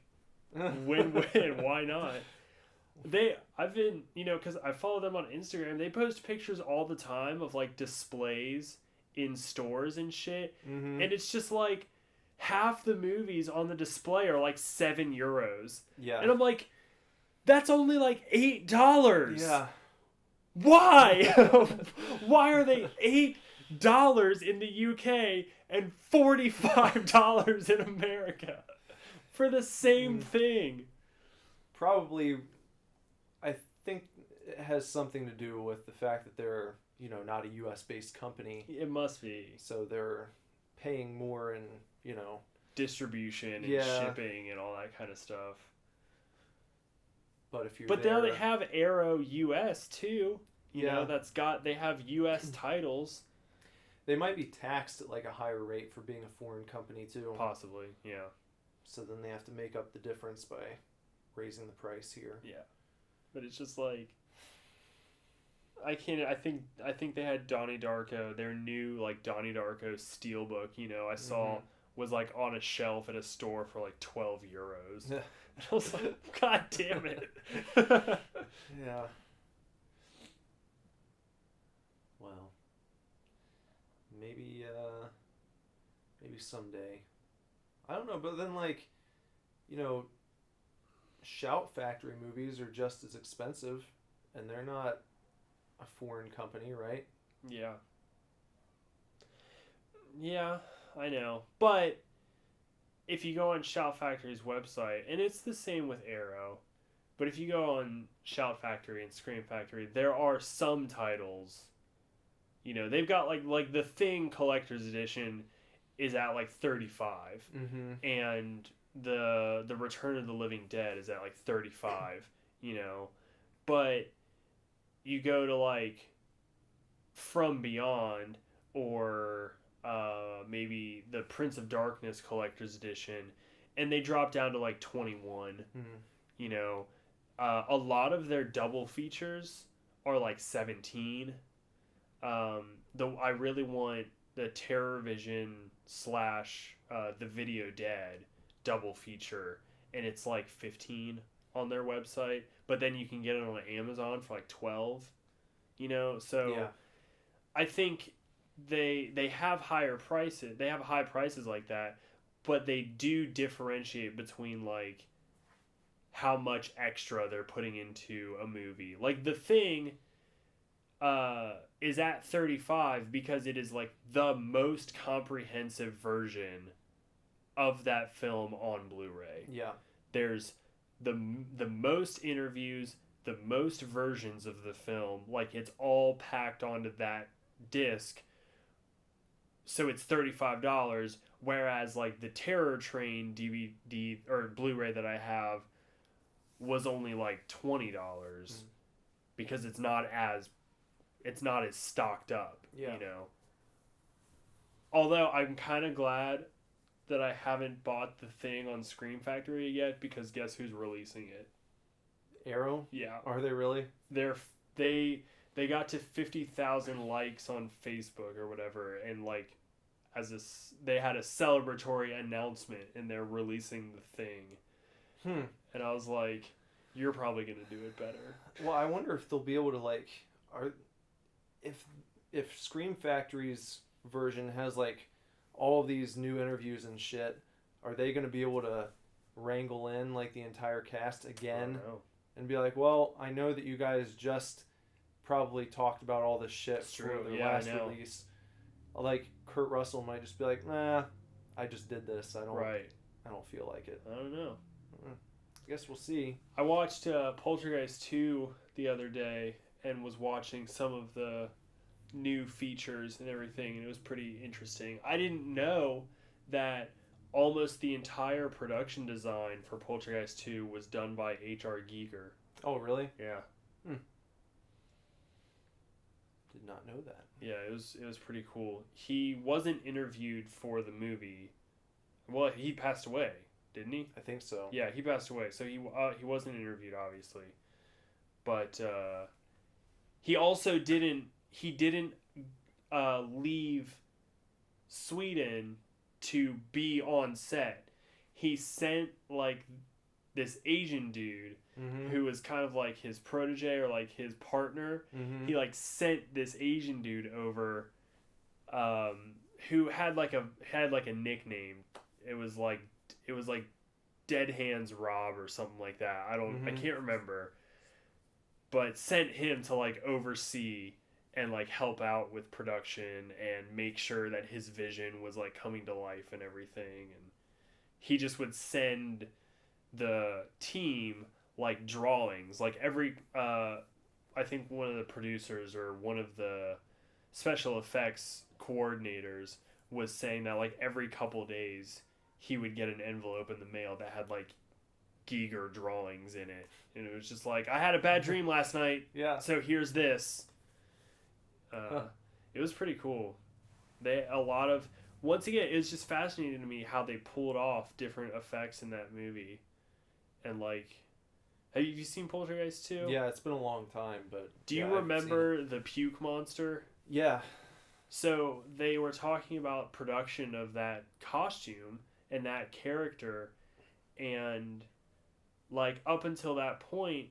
win-win. Why not? I've been, because I follow them on Instagram. They post pictures all the time of like displays in stores and shit. And it's just like, half the movies on the display are like €7. Yeah. And I'm like, that's only like $8. Yeah. Why? Why are they $8 in the UK and $45 in America for the same thing? Probably, I think it has something to do with the fact that they're, not a US based company. It must be. So they're paying more in, distribution and shipping and all that kind of stuff. But if you're now they have Arrow US too. They have US titles. They might be taxed at like a higher rate for being a foreign company too. Possibly, yeah. So then they have to make up the difference by raising the price here. Yeah. But it's just like, I think they had Donnie Darko, their new like Donnie Darko steelbook, I saw was like on a shelf at a store for like €12. I was like, God damn it. Yeah. Well, maybe someday. I don't know, but then like, Shout Factory movies are just as expensive, and they're not a foreign company, right? Yeah. Yeah, I know. But if you go on Shout Factory's website, and it's the same with Arrow, but if you go on Shout Factory and Scream Factory, there are some titles. They've got like the Thing Collector's Edition is at like $35, and the Return of the Living Dead is at like $35. But you go to like From Beyond or maybe the Prince of Darkness Collector's Edition, and they drop down to like 21. A lot of their double features are like 17. Though I really want the Terror Vision / the Video Dead double feature, and it's like 15 on their website, but then you can get it on Amazon for like 12. So I think they have higher prices. They have high prices like that, but they do differentiate between like how much extra they're putting into a movie. Like The Thing is at $35 because it is like the most comprehensive version of that film on Blu-ray. Yeah. There's the most interviews, the most versions of the film, like it's all packed onto that disc. So it's $35, whereas like the Terror Train DVD or Blu-ray that I have was only like $20 because it's not as stocked up, Yeah. Although I'm kind of glad that I haven't bought the thing on Scream Factory yet because guess who's releasing it? Arrow? Yeah. Are they really? They got to 50,000 likes on Facebook or whatever, and like they had a celebratory announcement and they're releasing the thing. And I was like, you're probably gonna do it better. Well, I wonder if they'll be able to if Scream Factory's version has like all of these new interviews and shit, are they gonna be able to wrangle in like the entire cast again and be like, well, I know that you guys just probably talked about all this shit for their last release. Like Kurt Russell might just be like, nah, I just did this. I don't feel like it. I don't know. I guess we'll see. I watched Poltergeist 2 the other day and was watching some of the new features and everything, and it was pretty interesting. I didn't know that almost the entire production design for Poltergeist 2 was done by H.R. Giger. Oh, really? Yeah. Did not know that. Yeah, it was pretty cool. He wasn't interviewed for the movie. Well, he passed away, didn't he? I think so. Yeah, he passed away, so he wasn't interviewed, obviously. But he also didn't leave Sweden to be on set. He sent like this Asian dude who was kind of like his protege or like his partner. He like sent this Asian dude over who had like a nickname. It was like Dead Hands Rob or something like that. I can't remember. But sent him to like oversee and like help out with production and make sure that his vision was like coming to life and everything. And he just would send the team like drawings, like every I think one of the producers or one of the special effects coordinators was saying that like every couple days he would get an envelope in the mail that had like Giger drawings in it, and it was just like, I had a bad dream last night, so here's this. It was pretty cool. Once again, it's just fascinating to me how they pulled off different effects in that movie. And like, have you seen Poltergeist 2? Yeah, it's been a long time, but do you remember the puke monster? Yeah. So they were talking about production of that costume and that character, and like up until that point,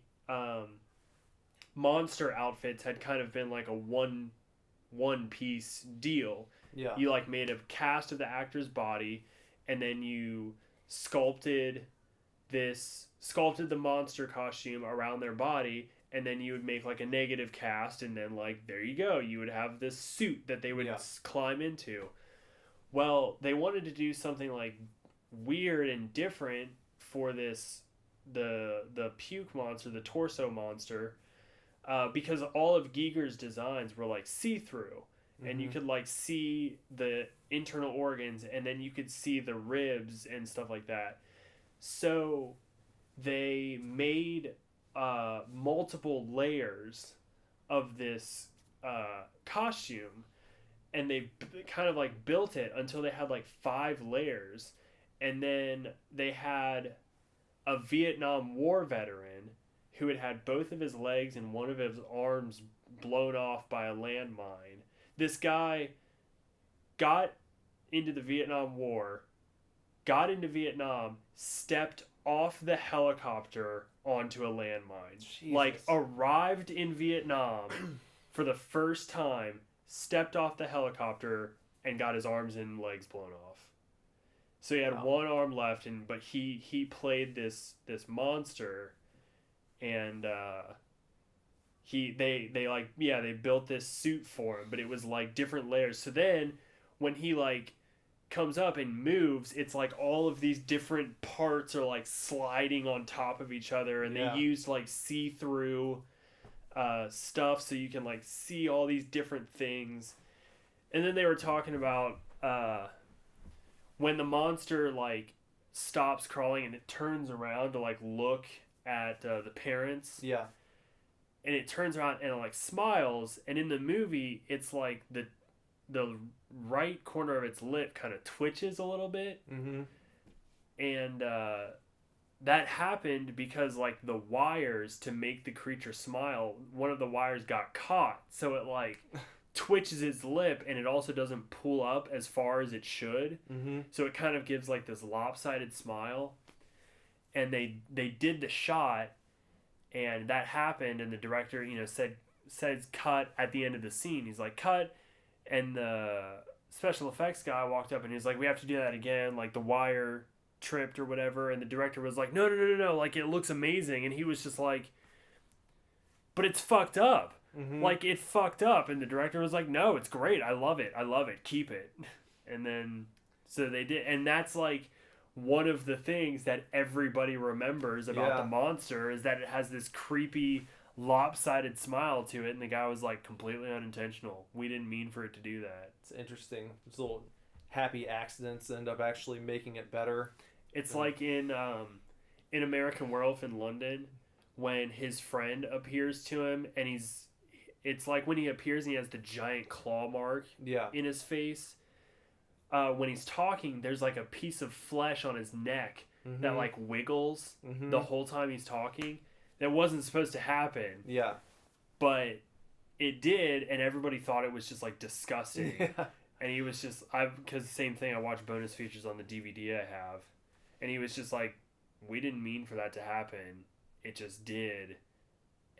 monster outfits had kind of been like a one piece deal. Yeah. You like made a cast of the actor's body, and then you sculpted the monster costume around their body, and then you would make like a negative cast, and then like there you go, you would have this suit that they would climb into. Well, they wanted to do something like weird and different for the puke monster, the torso monster, because all of Giger's designs were like see-through, and you could like see the internal organs, and then you could see the ribs and stuff like that. So they made multiple layers of this costume, and they kind of like built it until they had like 5 layers, and then they had a Vietnam War veteran who had both of his legs and one of his arms blown off by a landmine. This guy got into the Vietnam War, got into Vietnam, stepped off the helicopter onto a landmine. Jesus. Like, arrived in Vietnam for the first time, stepped off the helicopter, and got his arms and legs blown off. So he had one arm left, but he played this monster, and they built this suit for him, but it was like different layers. So then when he like comes up and moves, it's like all of these different parts are like sliding on top of each other, and they used like see-through stuff so you can like see all these different things. And then they were talking about when the monster like stops crawling and it turns around to like look at the parents. Yeah. And it turns around and it like smiles, and in the movie it's like the right corner of its lip kind of twitches a little bit. Mm-hmm. And that happened because, like, the wires to make the creature smile, one of the wires got caught. So it, like, twitches its lip, and it also doesn't pull up as far as it should. Mm-hmm. So it kind of gives, like, this lopsided smile. And they did the shot, and that happened, and the director, you know, says cut at the end of the scene. He's like, cut, and the special effects guy walked up and he was like, we have to do that again, like the wire tripped or whatever, and the director was like, no, like, it looks amazing, and he was just like, but it's fucked up. Mm-hmm. Like, it fucked up, and the director was like, no, it's great, I love it, keep it. And then so they did, and that's like one of the things that everybody remembers about the monster, is that it has this creepy lopsided smile to it, and the guy was like, completely unintentional, we didn't mean for it to do that. It's interesting. These little happy accidents end up actually making it better. It's like in American Werewolf in London, when his friend appears to him, and it's like when he appears and he has the giant claw mark in his face. When he's talking, there's like a piece of flesh on his neck that like wiggles the whole time he's talking. That wasn't supposed to happen. Yeah. But it did, and everybody thought it was just like disgusting. Yeah. And he was just, because same thing, I watch bonus features on the DVD I have. And he was just like, we didn't mean for that to happen. It just did.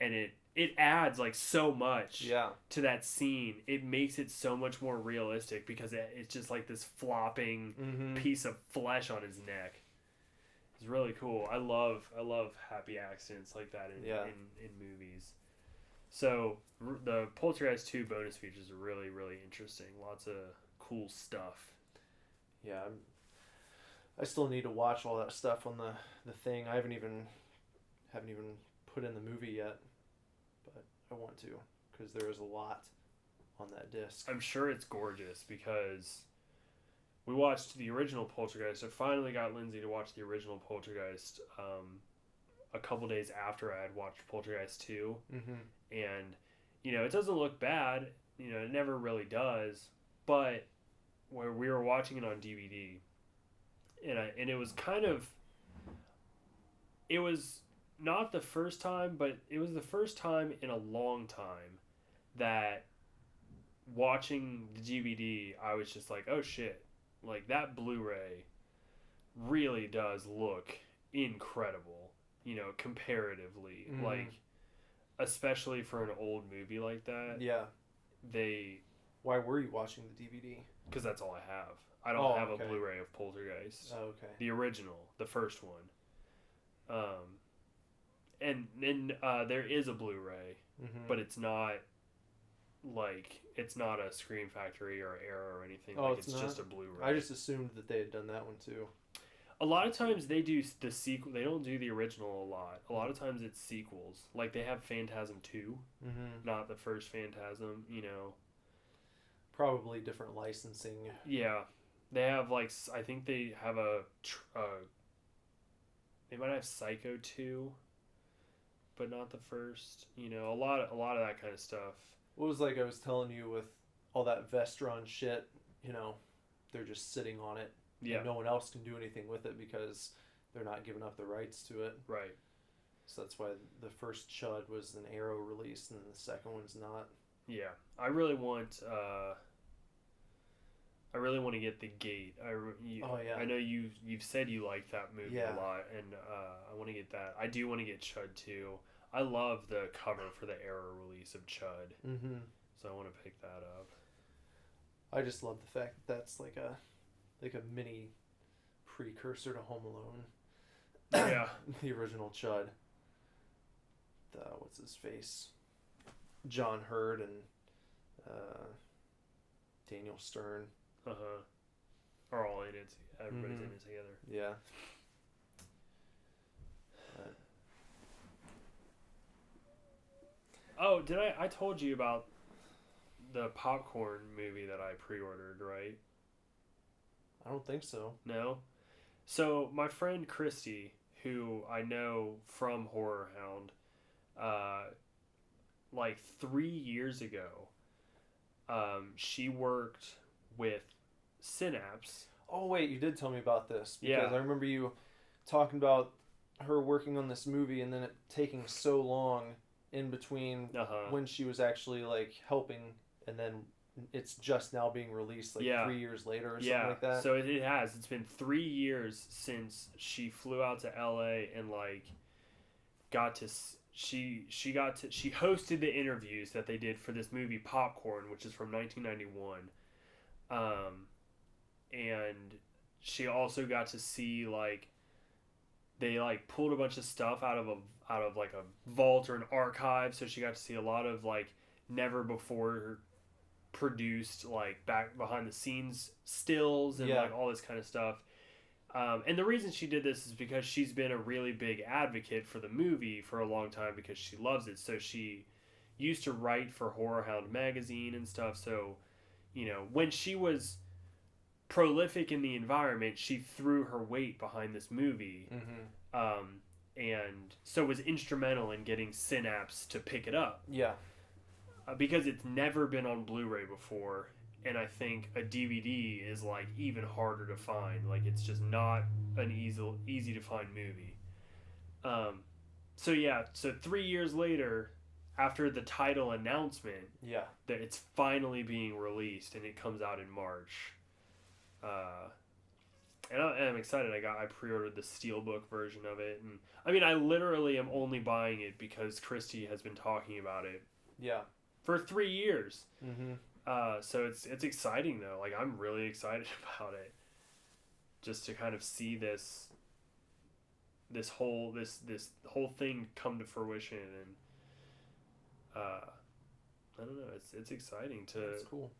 And it adds like so much to that scene. It makes it so much more realistic, because it's just like this flopping piece of flesh on his neck. It's really cool. I love happy accidents like that in movies. So the Poltergeist 2 bonus features are really, really interesting. Lots of cool stuff. Yeah, I still need to watch all that stuff on the thing. I haven't even put in the movie yet, but I want to, because there is a lot on that disc. I'm sure it's gorgeous, because we watched the original Poltergeist. I finally got Lindsay to watch the original Poltergeist a couple days after I had watched Poltergeist 2. Mm-hmm. And, you know, it doesn't look bad. You know, it never really does. But where we were watching it on DVD, and it was kind of, it was not the first time, but it was the first time in a long time that watching the DVD, I was just like, oh shit, like that Blu-ray really does look incredible, you know, comparatively. Like, especially for an old movie like that. Yeah. Why were you watching the DVD? Because that's all I have. I don't have a Blu-ray of Poltergeist. Oh, okay. The original, the first one. And there is a Blu-ray, but it's not like, it's not a Scream Factory or Arrow or anything. Like, it's just a Blu-ray. I just assumed that they had done that one too. A lot of times they do the sequel. They don't do the original a lot. A lot of times it's sequels. Like, they have Phantasm 2, not the first Phantasm, you know. Probably different licensing. Yeah. They have, like, I think they have they might have Psycho 2, but not the first. You know, a lot of that kind of stuff. What was, like I was telling you, with all that Vestron shit, you know, they're just sitting on it. Yeah. And no one else can do anything with it because they're not giving up the rights to it. Right. So that's why the first Chud was an Arrow release and the second one's not. Yeah. I really want to get The Gate. I know you've said you like that movie a lot, and I want to get that. I do want to get Chud too. I love the cover for the Arrow release of Chud. So I want to pick that up. I just love the fact that that's like a mini precursor to Home Alone. Yeah. The original Chud. What's his face? John Hurd and Daniel Stern. Are all in it. Everybody's in it together. Yeah. Oh, did I told you about the popcorn movie that I pre-ordered, right? I don't think so. No? So, my friend Christy, who I know from Horror Hound, like 3 years ago, she worked with Synapse. Oh wait, you did tell me about this, because Yeah. I remember you talking about her working on this movie and then it taking so long in between when she was actually like helping, and then it's just now being released like 3 years later or something like that. So it has. It's been 3 years since she flew out to LA and like got to she hosted the interviews that they did for this movie Popcorn, which is from 1991. And she also got to see like they like pulled a bunch of stuff out of like a vault or an archive, so she got to see a lot of like never before produced like back behind the scenes stills and like all this kind of stuff. And the reason she did this is because she's been a really big advocate for the movie for a long time because she loves it. So she used to write for Horror Hound magazine and stuff. So, you know, when she was prolific in the environment, she threw her weight behind this movie. And so was instrumental in getting Synapse to pick it up. Yeah. Because it's never been on Blu-ray before, and I think a DVD is like even harder to find. Like it's just not an easy to find movie. So 3 years later, after the title announcement, that it's finally being released and it comes out in March. And I'm excited. I pre-ordered the Steelbook version of it, and I mean I literally am only buying it because Christy has been talking about it. Yeah. For 3 years. So it's exciting though. Like I'm really excited about it. Just to kind of see this whole thing come to fruition, and I don't know. It's exciting to. It's cool.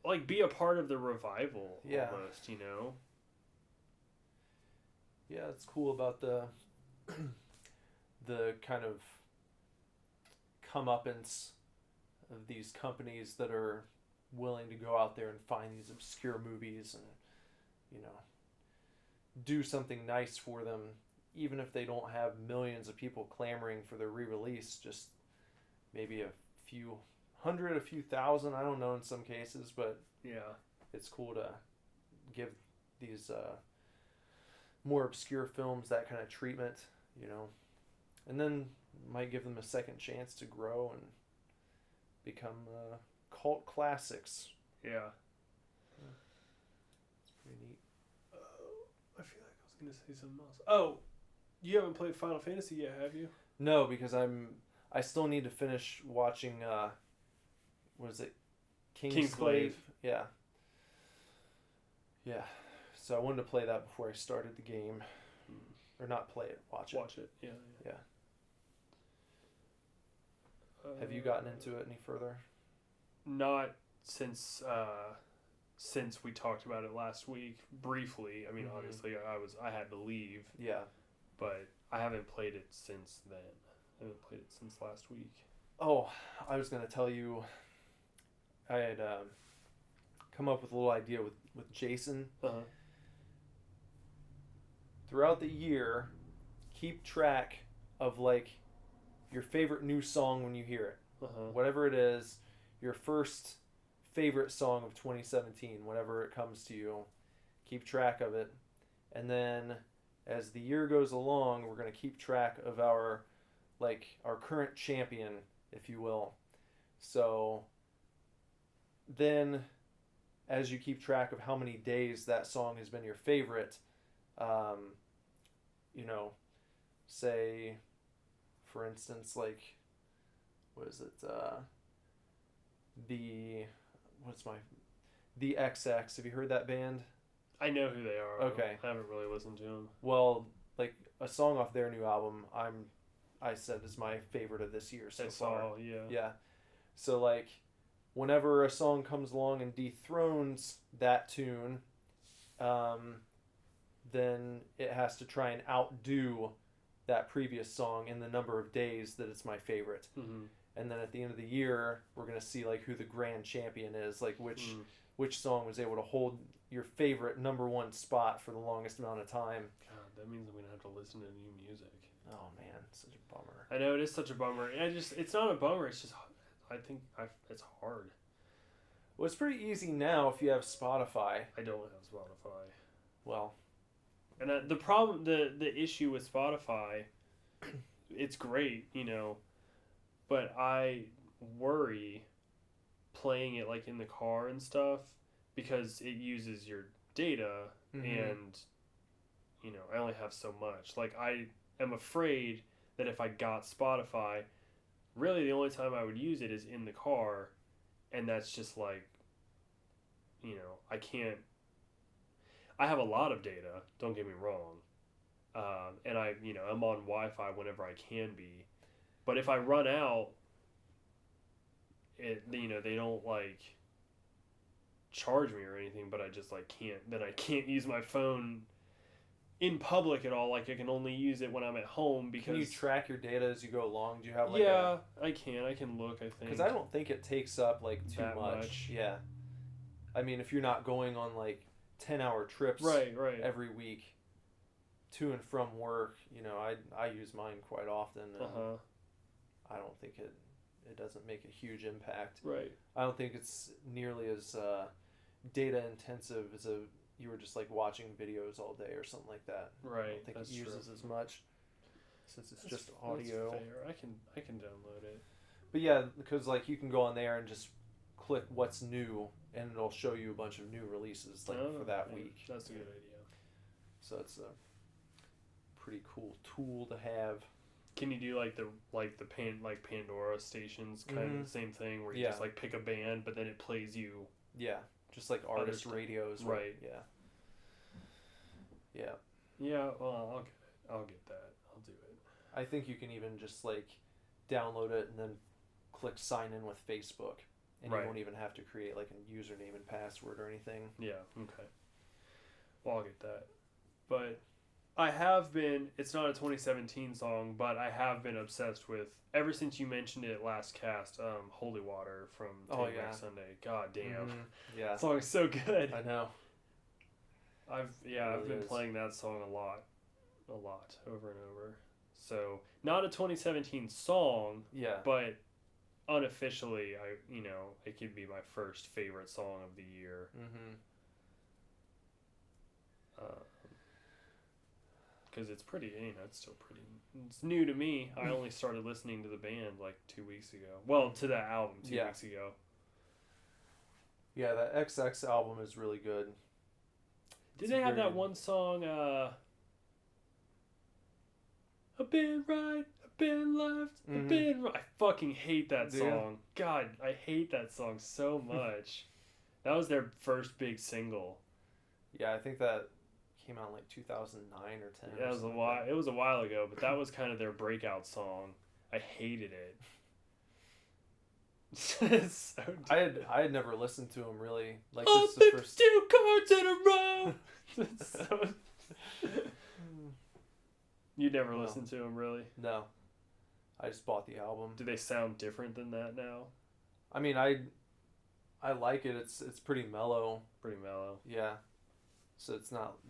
Like be a part of the revival. Almost, you know. Yeah, it's cool about the kind of comeuppance of these companies that are willing to go out there and find these obscure movies and, you know, do something nice for them, even if they don't have millions of people clamoring for their re-release, just maybe a few hundred, a few thousand, I don't know in some cases, but it's cool to give these more obscure films that kind of treatment, you know, and then might give them a second chance to grow and become cult classics. Yeah. It's pretty neat. I feel like I was going to say something else. Oh, you haven't played Final Fantasy yet, have you? No, because I still need to finish watching, what is it? Kingsglaive. Yeah. Yeah. So I wanted to play that before I started the game. Or not play it, watch it. Watch it, yeah. Have you gotten into it any further? Not since we talked about it last week briefly. I mean, obviously I had to leave. Yeah. But I haven't played it since then. I haven't played it since last week. Oh, I was going to tell you I had come up with a little idea with Jason. Throughout the year, keep track of like your favorite new song when you hear it. Whatever it is, your first favorite song of 2017, whenever it comes to you, keep track of it. And then as the year goes along, we're going to keep track of our current champion, if you will. So then as you keep track of how many days that song has been your favorite, you know, say, for instance, like, what is it? The XX. Have you heard that band? I know who they are. Okay. I haven't really listened to them. Well, like a song off their new album, I said is my favorite of this year so far. Yeah. So like, whenever a song comes along and dethrones that tune, then it has to try and outdo that previous song in the number of days that it's my favorite. And then at the end of the year, we're going to see like who the grand champion is, like which song was able to hold your favorite number one spot for the longest amount of time. God, that means I'm going to have to listen to new music. Oh man, such a bummer. I know, it is such a bummer. And it's not a bummer, it's just, I think it's hard. Well, it's pretty easy now if you have Spotify. I don't have Spotify. Well, and the problem, the issue with Spotify, it's great, you know, but I worry playing it like in the car and stuff because it uses your data and, you know, I only have so much. Like, I am afraid that if I got Spotify, really the only time I would use it is in the car, and that's just like, you know, I have a lot of data, don't get me wrong, and I'm on Wi-Fi whenever I can be, but if I run out, they don't like charge me or anything, but I just like can't use my phone in public at all. Like, I can only use it when I'm at home because... Can you track your data as you go along? Do you have I can look, I think. Because I don't think it takes up like too much. Yeah. I mean, if you're not going on like 10-hour trips right every week to and from work, you know, I use mine quite often, and I don't think it doesn't make a huge impact. Right. I don't think it's nearly as data intensive as you were just like watching videos all day or something like that. Right. I don't think it uses as much since it's just audio. That's fair. I can download it. But yeah, because like you can go on there and just click what's new, and it'll show you a bunch of new releases for that week. That's a good idea. So it's a pretty cool tool to have. Can you do like the Pandora stations kind of the same thing where you just like pick a band, but then it plays you? Yeah, just like artist radios. Right. Yeah. Yeah. Yeah. Well, I'll get that. I'll do it. I think you can even just like download it and then click sign in with Facebook, and you won't even have to create like a username and password or anything. Yeah. Okay. Well, I'll get that. But I have been, it's not a 2017 song, but I have been obsessed with, ever since you mentioned it last cast, Holy Water from Take Back Sunday. God damn. Yeah. That song is so good. I know. I've been playing that song a lot, over and over. So, not a 2017 song, but unofficially, it could be my first favorite song of the year. Because it's pretty, it's still pretty, it's new to me. I only started listening to the band like 2 weeks ago. Well, to that album 2 weeks ago. Yeah, that XX album is really good. Did they have that one song, I've been right, I've been left, I've been right. I fucking hate that song. God, I hate that song so much. That was their first big single. Yeah, I think that came out in like 2009 or 10. Yeah, it was a while ago, but that was kind of their breakout song. I hated it. It's so I had never listened to him really. Like, this is the first 2 cards in a row. You never listened to him really? No. I just bought the album. Do they sound different than that now? I mean, I like it. It's pretty mellow. Pretty mellow. Yeah. So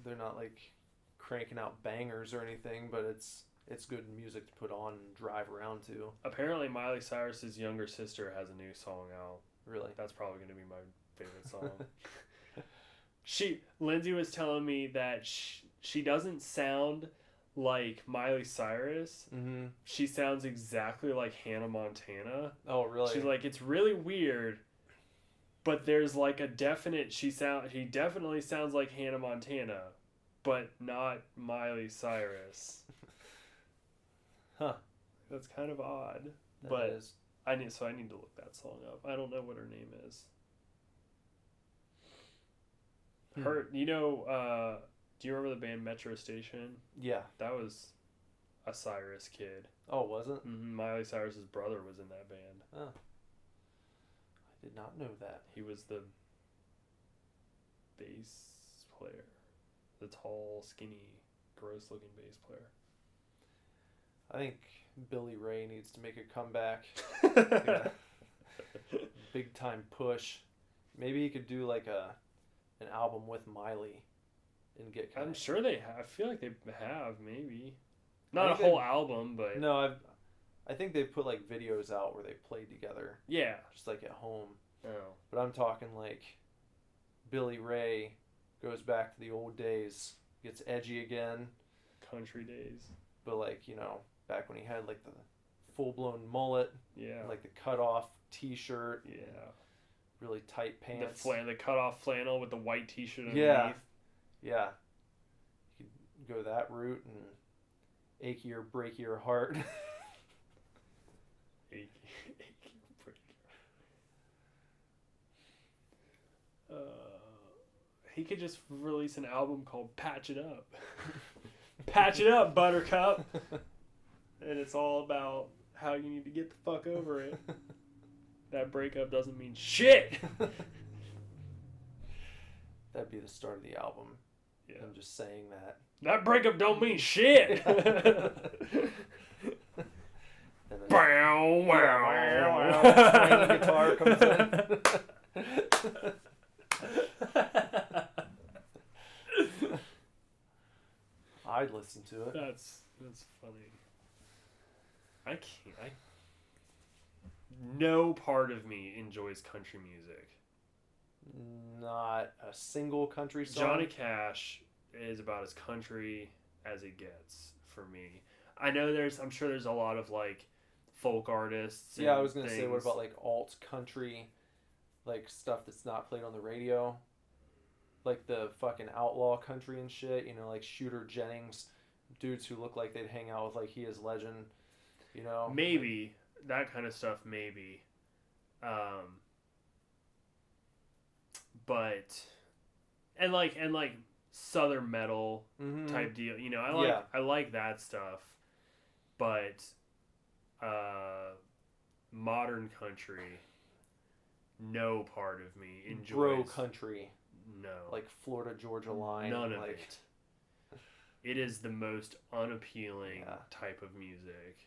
they're not like cranking out bangers or anything, but it's good music to put on and drive around to. Apparently Miley Cyrus's younger sister has a new song out. Really? That's probably going to be my favorite song. Lindsay was telling me that she doesn't sound like Miley Cyrus. Mm-hmm. She sounds exactly like Hannah Montana. Oh, really? She's like, it's really weird, but there's like a definite, he definitely sounds like Hannah Montana, but not Miley Cyrus. Huh. That's kind of odd. That but is. I need to look that song up. I don't know what her name is. Her, do you remember the band Metro Station? Yeah. That was a Cyrus kid. Oh, was it? Mm-hmm. Miley Cyrus's brother was in that band. Oh. I did not know that. He was the bass player. The tall, skinny, gross-looking bass player. I think Billy Ray needs to make a comeback. Big time push. Maybe he could do like an album with Miley and get I'm sure they have. I feel like they have, maybe. I Not a think whole album, but... No, I think they've put like videos out where they played together. Yeah. Just like at home. Oh. But I'm talking like Billy Ray goes back to the old days, gets edgy again. Country days. But like, you know, back when he had like the full-blown mullet. Yeah. Like the cut-off t-shirt. Yeah. Really tight pants. The cut-off flannel with the white t-shirt underneath. Yeah. Yeah. You could go that route and achy or breaky your heart. Achy breaky. He could just release an album called Patch It Up. Patch it up, Buttercup. And it's all about how you need to get the fuck over it. That breakup doesn't mean shit. That'd be the start of the album. Yeah. I'm just saying that. That breakup don't mean shit. Bow, wow, wow. Tiny guitar comes in. I'd listen to it. That's funny. No part of me enjoys country music. Not a single country song. Johnny Cash is about as country as it gets for me. I know I'm sure there's a lot of like folk artists. Yeah, I was gonna say, what about like alt country, like stuff that's not played on the radio, like the fucking outlaw country and shit. You know, like Shooter Jennings, dudes who look like they'd hang out with like He Is Legend. You know, maybe that kind of stuff. Maybe, but and like Southern metal type deal. You know, I like that stuff, but modern country, no part of me enjoys. Bro country, no, like Florida Georgia Line, none of like... it. It is the most unappealing type of music.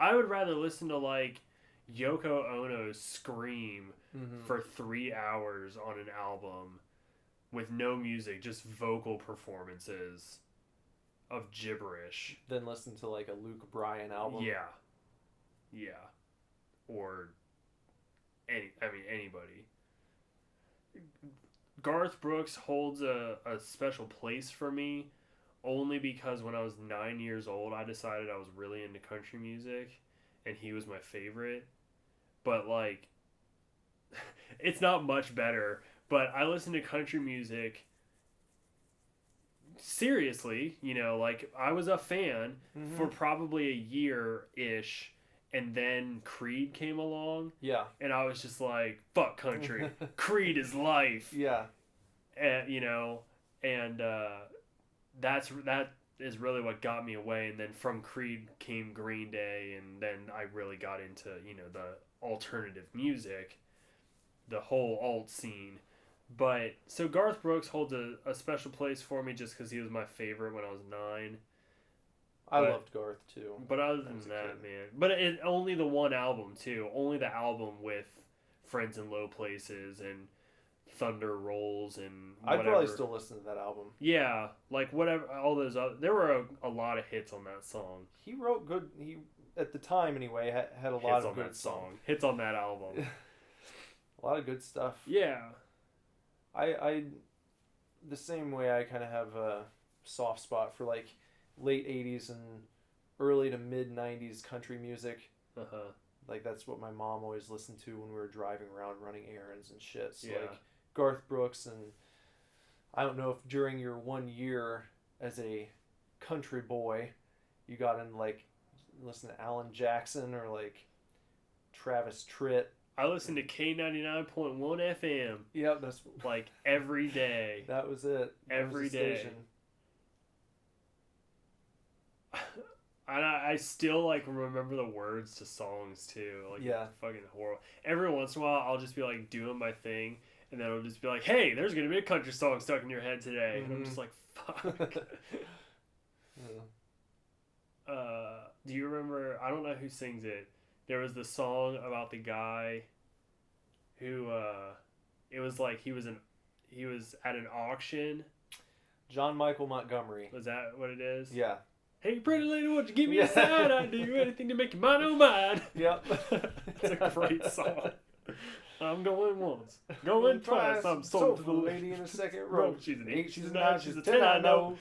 I would rather listen to like Yoko Ono's Scream for 3 hours on an album with no music, just vocal performances of gibberish. Then listen to like a Luke Bryan album. Yeah. Or anybody. Garth Brooks holds a special place for me only because when I was 9 years old, I decided I was really into country music and he was my favorite. But like, it's not much better, but I listen to country music seriously, you know, like I was a fan for probably a year-ish, and then Creed came along. Yeah. And I was just like, fuck country. Creed is life. Yeah. And, you know, and that is really what got me away. And then from Creed came Green Day, and then I really got into, you know, the alternative music, the whole alt scene. But so Garth Brooks holds a special place for me just because he was my favorite when I was 9. I loved Garth too. But other than that, man. But only the one album too. Only the album with Friends in Low Places and Thunder Rolls and whatever. I'd probably still listen to that album. Yeah, like whatever, all those other... There were a lot of hits on that song. He wrote good... He, at the time anyway, had a lot of good songs. Hits on that album. A lot of good stuff. Yeah. I the same way I kind of have a soft spot for like late 80s and early to mid 90s country music. Like that's what my mom always listened to when we were driving around running errands and shit. So like Garth Brooks, and I don't know if during your 1 year as a country boy you got into like listen to Alan Jackson or like Travis Tritt. I listened to K99.1 FM. Yep, that's like every day. That was it. Every day. And I still like remember the words to songs too. Like fucking horrible. Every once in a while I'll just be like doing my thing, and then it'll just be like, hey, there's gonna be a country song stuck in your head today. And I'm just like, fuck. Do you remember, I don't know who sings it, there was the song about the guy who it was like he was at an auction. John Michael Montgomery. Was that what it is? Yeah. Hey pretty lady, won't you give me a sign? I'd do anything to make you mine, oh mine. Yep. It's a great song. I'm going once, going twice. I'm sold to the lady in the second row. She's an 8, she's a 9, she's a 10, I know.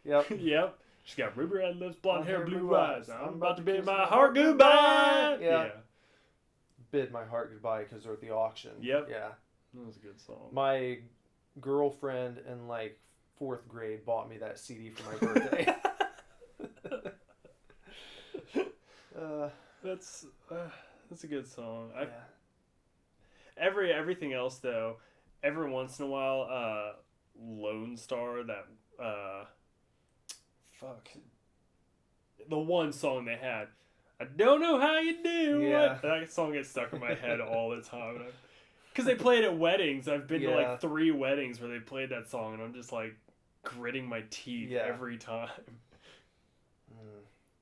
Yep. Yep. She's got ruby red lips, blonde hair, blue eyes. I'm about to bid my heart goodbye. Yeah. Bid my heart goodbye because they're at the auction. Yep. Yeah. That was a good song. My girlfriend in like 4th grade bought me that CD for my birthday. That's a good song. Yeah. Everything else though, every once in a while, Lone Star, that the one song they had, I don't know how you do it. That song gets stuck in my head all the time. Because they play it at weddings. I've been to like 3 weddings where they played that song, and I'm just like gritting my teeth every time.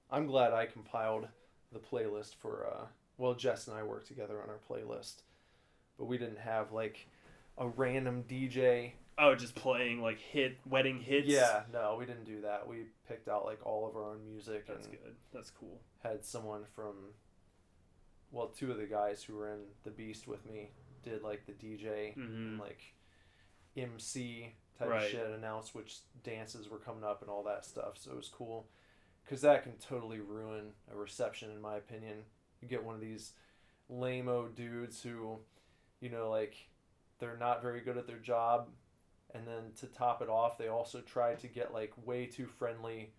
I'm glad I compiled the playlist for, Jess and I worked together on our playlist, but we didn't have like a random DJ. Oh, just playing like wedding hits? Yeah, no, we didn't do that. We picked out like all of our own music. That's good. That's cool. Had someone from, 2 of the guys who were in The Beast with me did like the DJ and like MC type of shit, announced which dances were coming up and all that stuff. So it was cool. Because that can totally ruin a reception, in my opinion. You get one of these lame-o dudes who, like, they're not very good at their job. And then to top it off, they also try to get, like, way too friendly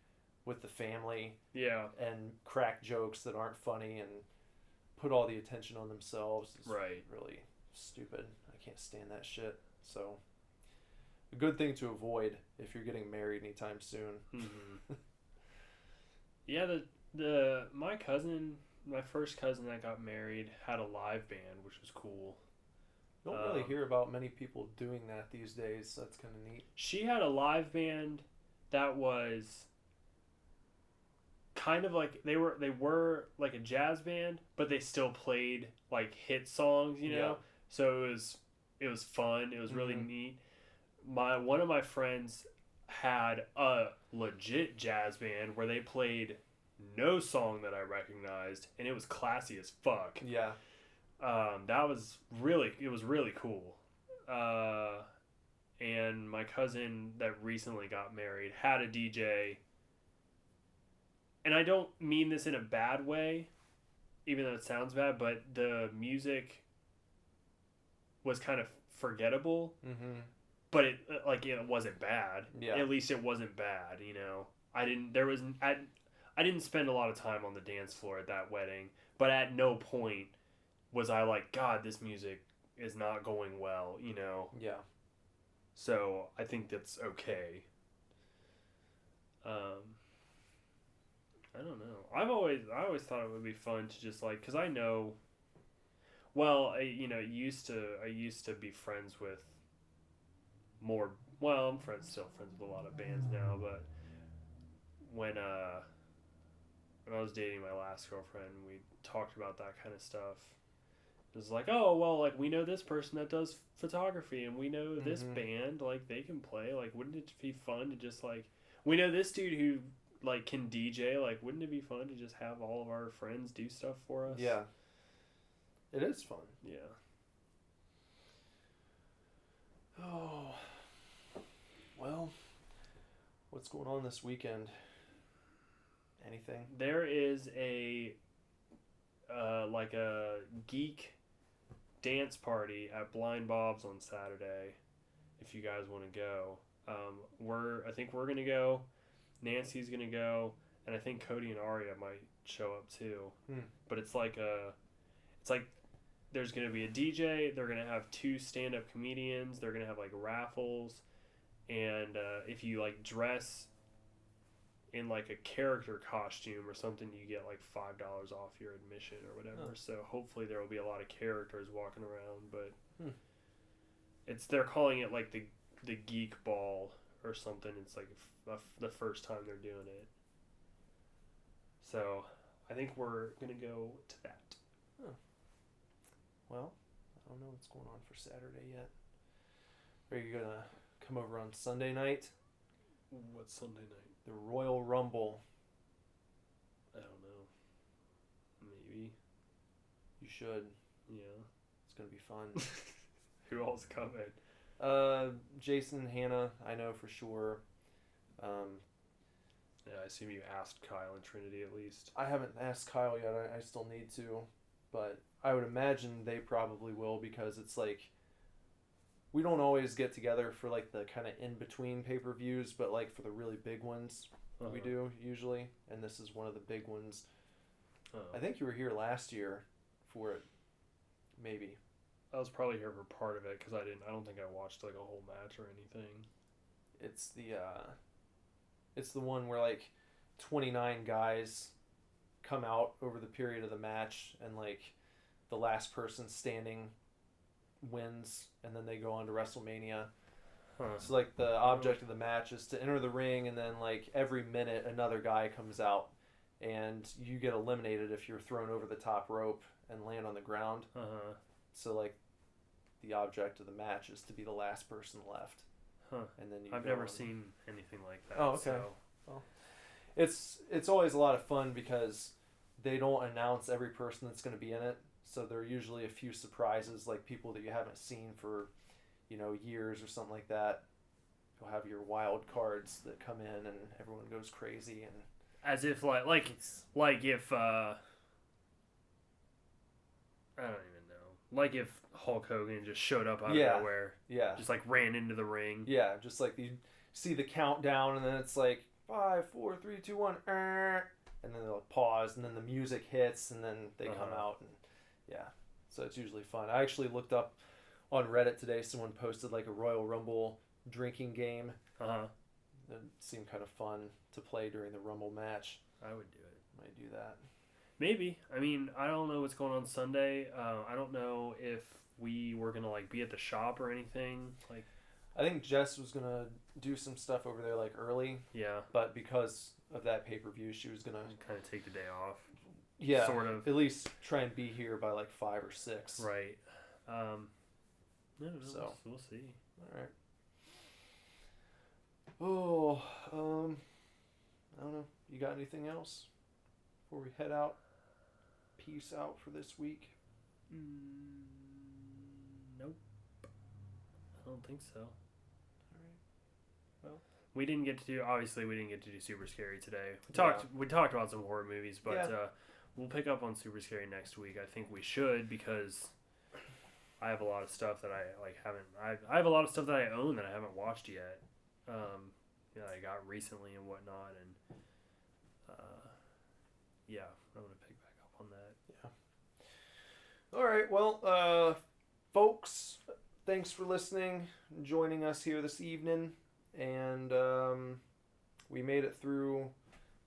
with the family. Yeah. And crack jokes that aren't funny and put all the attention on themselves. It's really stupid. I can't stand that shit. So, a good thing to avoid if you're getting married anytime soon. Mm-hmm. Yeah, my first cousin that got married had a live band, which was cool. Don't really hear about many people doing that these days. So that's kind of neat. She had a live band that was kind of like they were like a jazz band, but they still played like hit songs, you know. Yeah. So it was fun. It was really neat. One of my friends had a legit jazz band where they played no song that I recognized, and it was classy as fuck. Yeah. It was really cool. And my cousin that recently got married had a DJ, and I don't mean this in a bad way, even though it sounds bad, but the music was kind of forgettable. Mm-hmm. But it wasn't bad. Yeah. At least it wasn't bad, you know. I didn't spend a lot of time on the dance floor at that wedding, but at no point was I like, God, this music is not going well, you know. Yeah. So I think that's okay. I don't know. I always thought it would be fun to just like, because I know. Well, I used to be friends with more. Well, I'm still friends with a lot of bands now, but when I was dating my last girlfriend, we talked about that kind of stuff. It was like, oh, well, like, we know this person that does photography, and we know this band, like, they can play. Like, wouldn't it be fun to just, like, we know this dude who, like, can DJ. Like, wouldn't it be fun to just have all of our friends do stuff for us? Yeah. It is fun. Yeah. Oh. Well, what's going on this weekend? Anything? There is a geek dance party at Blind Bob's on Saturday. If you guys want to go, I think we're gonna go. Nancy's gonna go, and I think Cody and Aria might show up too. But it's like there's gonna be a DJ. They're gonna have 2 stand-up comedians. They're gonna have like raffles, and if you like dress in like a character costume or something, you get like $5 off your admission or whatever. Oh. So hopefully there will be a lot of characters walking around, but they're calling it like the geek ball or something. It's like the first time they're doing it. So I think we're gonna go to that. Huh. Well, I don't know what's going on for Saturday yet. Are you gonna come over on Sunday night? What's Sunday night? The Royal Rumble. I don't know. Maybe. You should. Yeah. It's gonna be fun. Who else coming? Jason and Hannah, I know for sure. Yeah, I assume you asked Kyle and Trinity at least. I haven't asked Kyle yet. I still need to, but I would imagine they probably will, because it's like we don't always get together for like the kind of in between pay-per-views, but like for the really big ones, we do usually, and this is one of the big ones. I think you were here last year for it, maybe. I was probably here for part of it because I don't think I watched like a whole match or anything. It's the one where like 29 guys come out over the period of the match, and like the last person standing wins, and then they go on to WrestleMania. So like the object of the match is to enter the ring, and then like every minute another guy comes out, and you get eliminated if you're thrown over the top rope and land on the ground. So like the object of the match is to be the last person left. And then I've never seen anything like that. Oh, okay. So. Well, it's always a lot of fun because they don't announce every person that's going to be in it. So there are usually a few surprises, like people that you haven't seen for, years or something like that. You'll have your wild cards that come in, and everyone goes crazy, and as if like if I don't even know, like if Hulk Hogan just showed up out of nowhere, just like ran into the ring, just like you see the countdown, and then it's like 5, 4, 3, 2, 1, and then they'll pause, and then the music hits, and then they come out, and so it's usually fun. I actually looked up on Reddit today, someone posted like a Royal Rumble drinking game. It seemed kind of fun to play during the Rumble match. I would do it. Might do that. Maybe. I mean, I don't know what's going on Sunday. I don't know if we were gonna like be at the shop or anything. Like, I think Jess was gonna do some stuff over there like early. Yeah. But because of that pay-per-view, she was gonna kind of take the day off. Yeah. Sort of. At least try and be here by like 5 or 6. Right. No, so we'll see. All right. Oh, I don't know. You got anything else before we head out? Peace out for this week. Nope. I don't think so. All right. Well, we didn't get to do Super Scary today. We talked about some horror movies, but we'll pick up on Super Scary next week. I think we should, because I have a lot of stuff that I have a lot of stuff that I own that I haven't watched yet. I got recently and whatnot, and I'm gonna pick back up on that. Yeah. All right. Well, folks, thanks for listening and joining us here this evening, and we made it through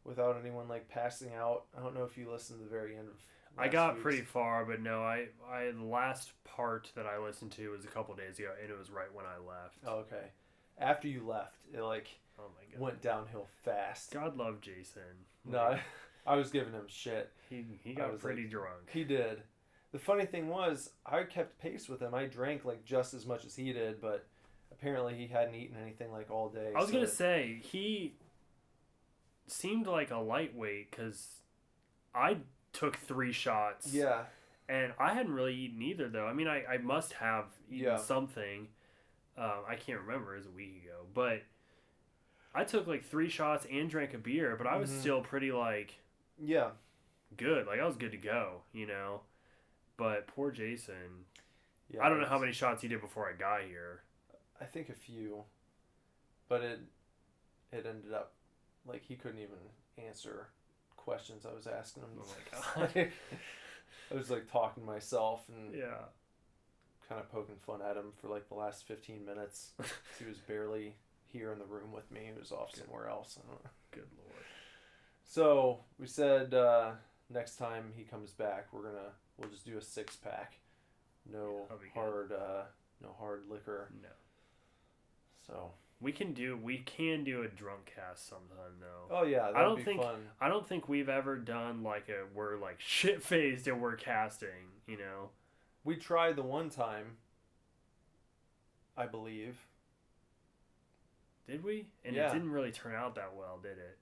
without anyone like passing out. I don't know if you listened to the very end of. I got pretty far, but no, I the last part that I listened to was a couple days ago, and it was right when I left. Oh, okay. After you left, it went downhill fast. God love Jason. No, I was giving him shit. He got pretty drunk. He did. The funny thing was, I kept pace with him. I drank like just as much as he did, but apparently he hadn't eaten anything like all day. I was gonna say, he seemed like a lightweight, because I took 3 shots. Yeah. And I hadn't really eaten either, though. I mean, I must have eaten something. I can't remember. It was a week ago. But I took like 3 shots and drank a beer, but I was still pretty like... Yeah. Good. Like, I was good to go, But poor Jason. Yeah, I don't know how many shots he did before I got here. I think a few. But it ended up... Like, he couldn't even answer questions I was asking him. Oh, my God. I was like talking to myself and yeah, kind of poking fun at him for like the last 15 minutes. He was barely here in the room with me. He was off somewhere else. I don't know. Good Lord. So we said next time he comes back, we'll just do a 6-pack. No hard liquor. No. So we can do a drunk cast sometime though. Oh yeah, that'd be fun. I don't think we've ever done we're like shit faced and we're casting, We tried the one time, I believe. Did we? And it didn't really turn out that well, did it?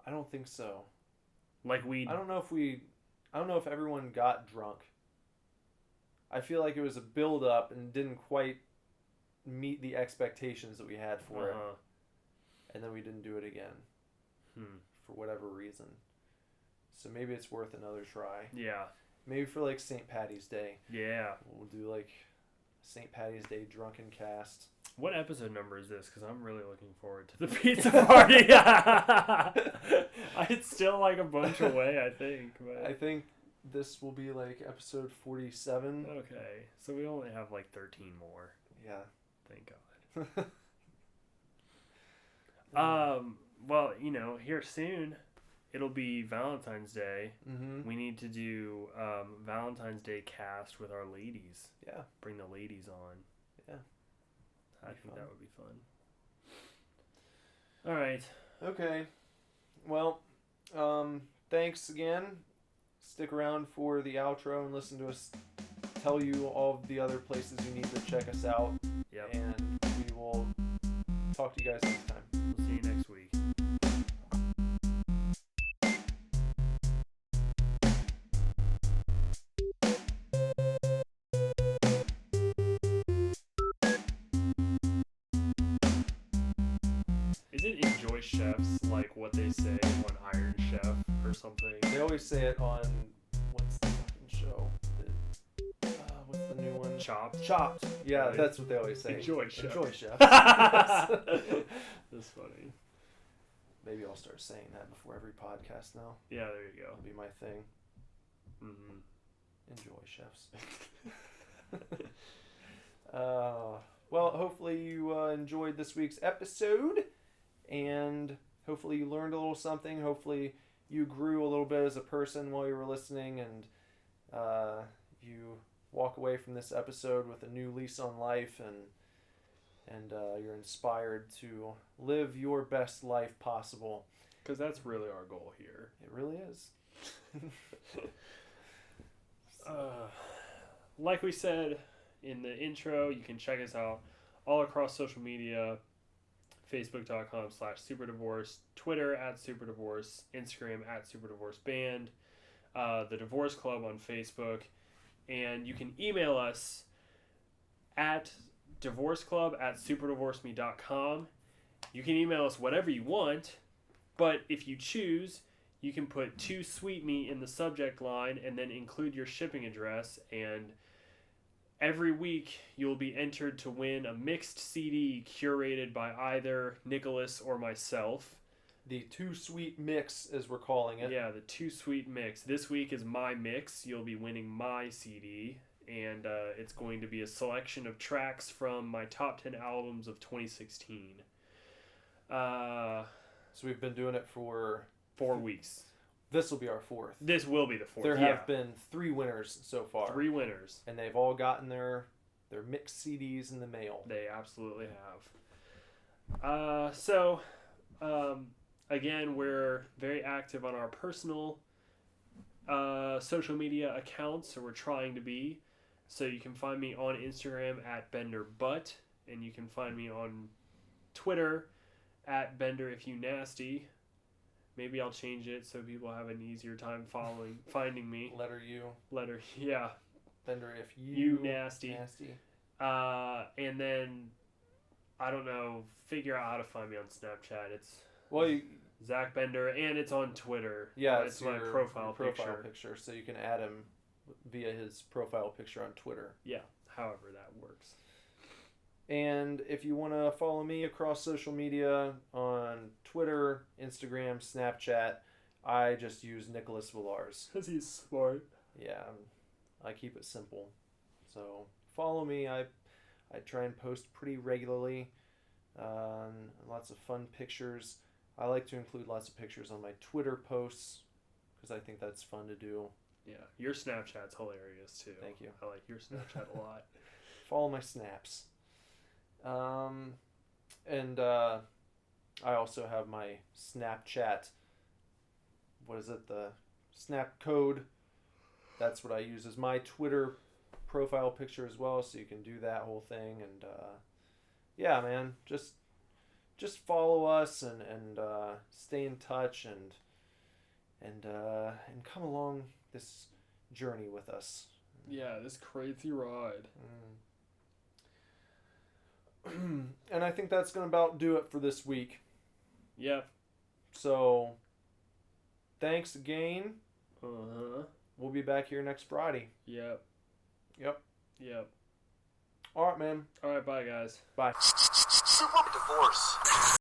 I don't think so. I don't know if everyone got drunk. I feel like it was a build up and didn't quite meet the expectations that we had for it. And then we didn't do it again. For whatever reason. So maybe it's worth another try. Yeah. Maybe for like St. Patty's Day. Yeah. We'll do like St. Patty's Day drunken cast. What episode number is this? Because I'm really looking forward to the pizza party. It's still like a bunch away, I think. But... I think this will be like episode 47. Okay. So we only have like 13 more. Yeah. Thank God. Well, here soon, it'll be Valentine's Day. Mm-hmm. We need to do Valentine's Day cast with our ladies. Yeah. Bring the ladies on. Yeah. I think that would be fun. All right. Okay. Well, thanks again. Stick around for the outro and listen to us tell you all of the other places you need to check us out. Yep. And we will talk to you guys next time. We'll see you next week. Is it Enjoy Chefs like what they say on Iron Chef or something? They always say it on, what's the fucking show? What's the new one? Chopped. Chopped. Yeah, Right. That's what they always say. Enjoy Chef. Enjoy Chef. That's funny. Maybe I'll start saying that before every podcast now. Yeah, there you go. That'll be my thing. Mm-hmm. Enjoy Chefs. Well, hopefully you enjoyed this week's episode, and hopefully you learned a little something. Hopefully you grew a little bit as a person while you were listening, and you walk away from this episode with a new lease on life, and you're inspired to live your best life possible. Because that's really our goal here. It really is. Like we said in the intro, you can check us out all across social media. Facebook.com/SuperDivorce, Twitter @SuperDivorce, Instagram @SuperDivorceBand, the Divorce Club on Facebook, and you can email us at divorceclub@superdivorceme.com. You can email us whatever you want, but if you choose, you can put "to sweet me" in the subject line and then include your shipping address, and every week you'll be entered to win a mixed CD curated by either Nicholas or myself. The Too Sweet Mix, as we're calling it. Yeah, the Too Sweet Mix. This week is my mix. You'll be winning my CD, and it's going to be a selection of tracks from my top 10 albums of 2016. So we've been doing it for 4 weeks. This will be our fourth. This will be the fourth. There have been 3 winners so far. 3 winners. And they've all gotten their mixed CDs in the mail. They absolutely have. Again, we're very active on our personal social media accounts, so we're trying to be. So you can find me on Instagram @BenderButt, and you can find me on Twitter @BenderIfYouNasty. Maybe I'll change it so people have an easier time finding me. Letter, yeah. Bender if you nasty. And then, I don't know, figure out how to find me on Snapchat. It's Zach Bender, and it's on Twitter. Yeah, it's my profile picture. So you can add him via his profile picture on Twitter. Yeah, however that works. And if you want to follow me across social media on Twitter, Instagram, Snapchat, I just use Nicholas Villars. Because he's smart. Yeah, I keep it simple. So follow me. I try and post pretty regularly. Lots of fun pictures. I like to include lots of pictures on my Twitter posts because I think that's fun to do. Yeah, your Snapchat's hilarious too. Thank you. I like your Snapchat a lot. Follow my snaps. I also have my Snapchat. What is it? The Snap code. That's what I use as my Twitter profile picture as well. So you can do that whole thing. And yeah, man, just follow us and stay in touch and come along this journey with us. Yeah, this crazy ride. And I think that's going to about do it for this week. Yep. So, thanks again. Uh-huh. We'll be back here next Friday. Yep. All right, man. All right, bye, guys. Bye. Super Divorce.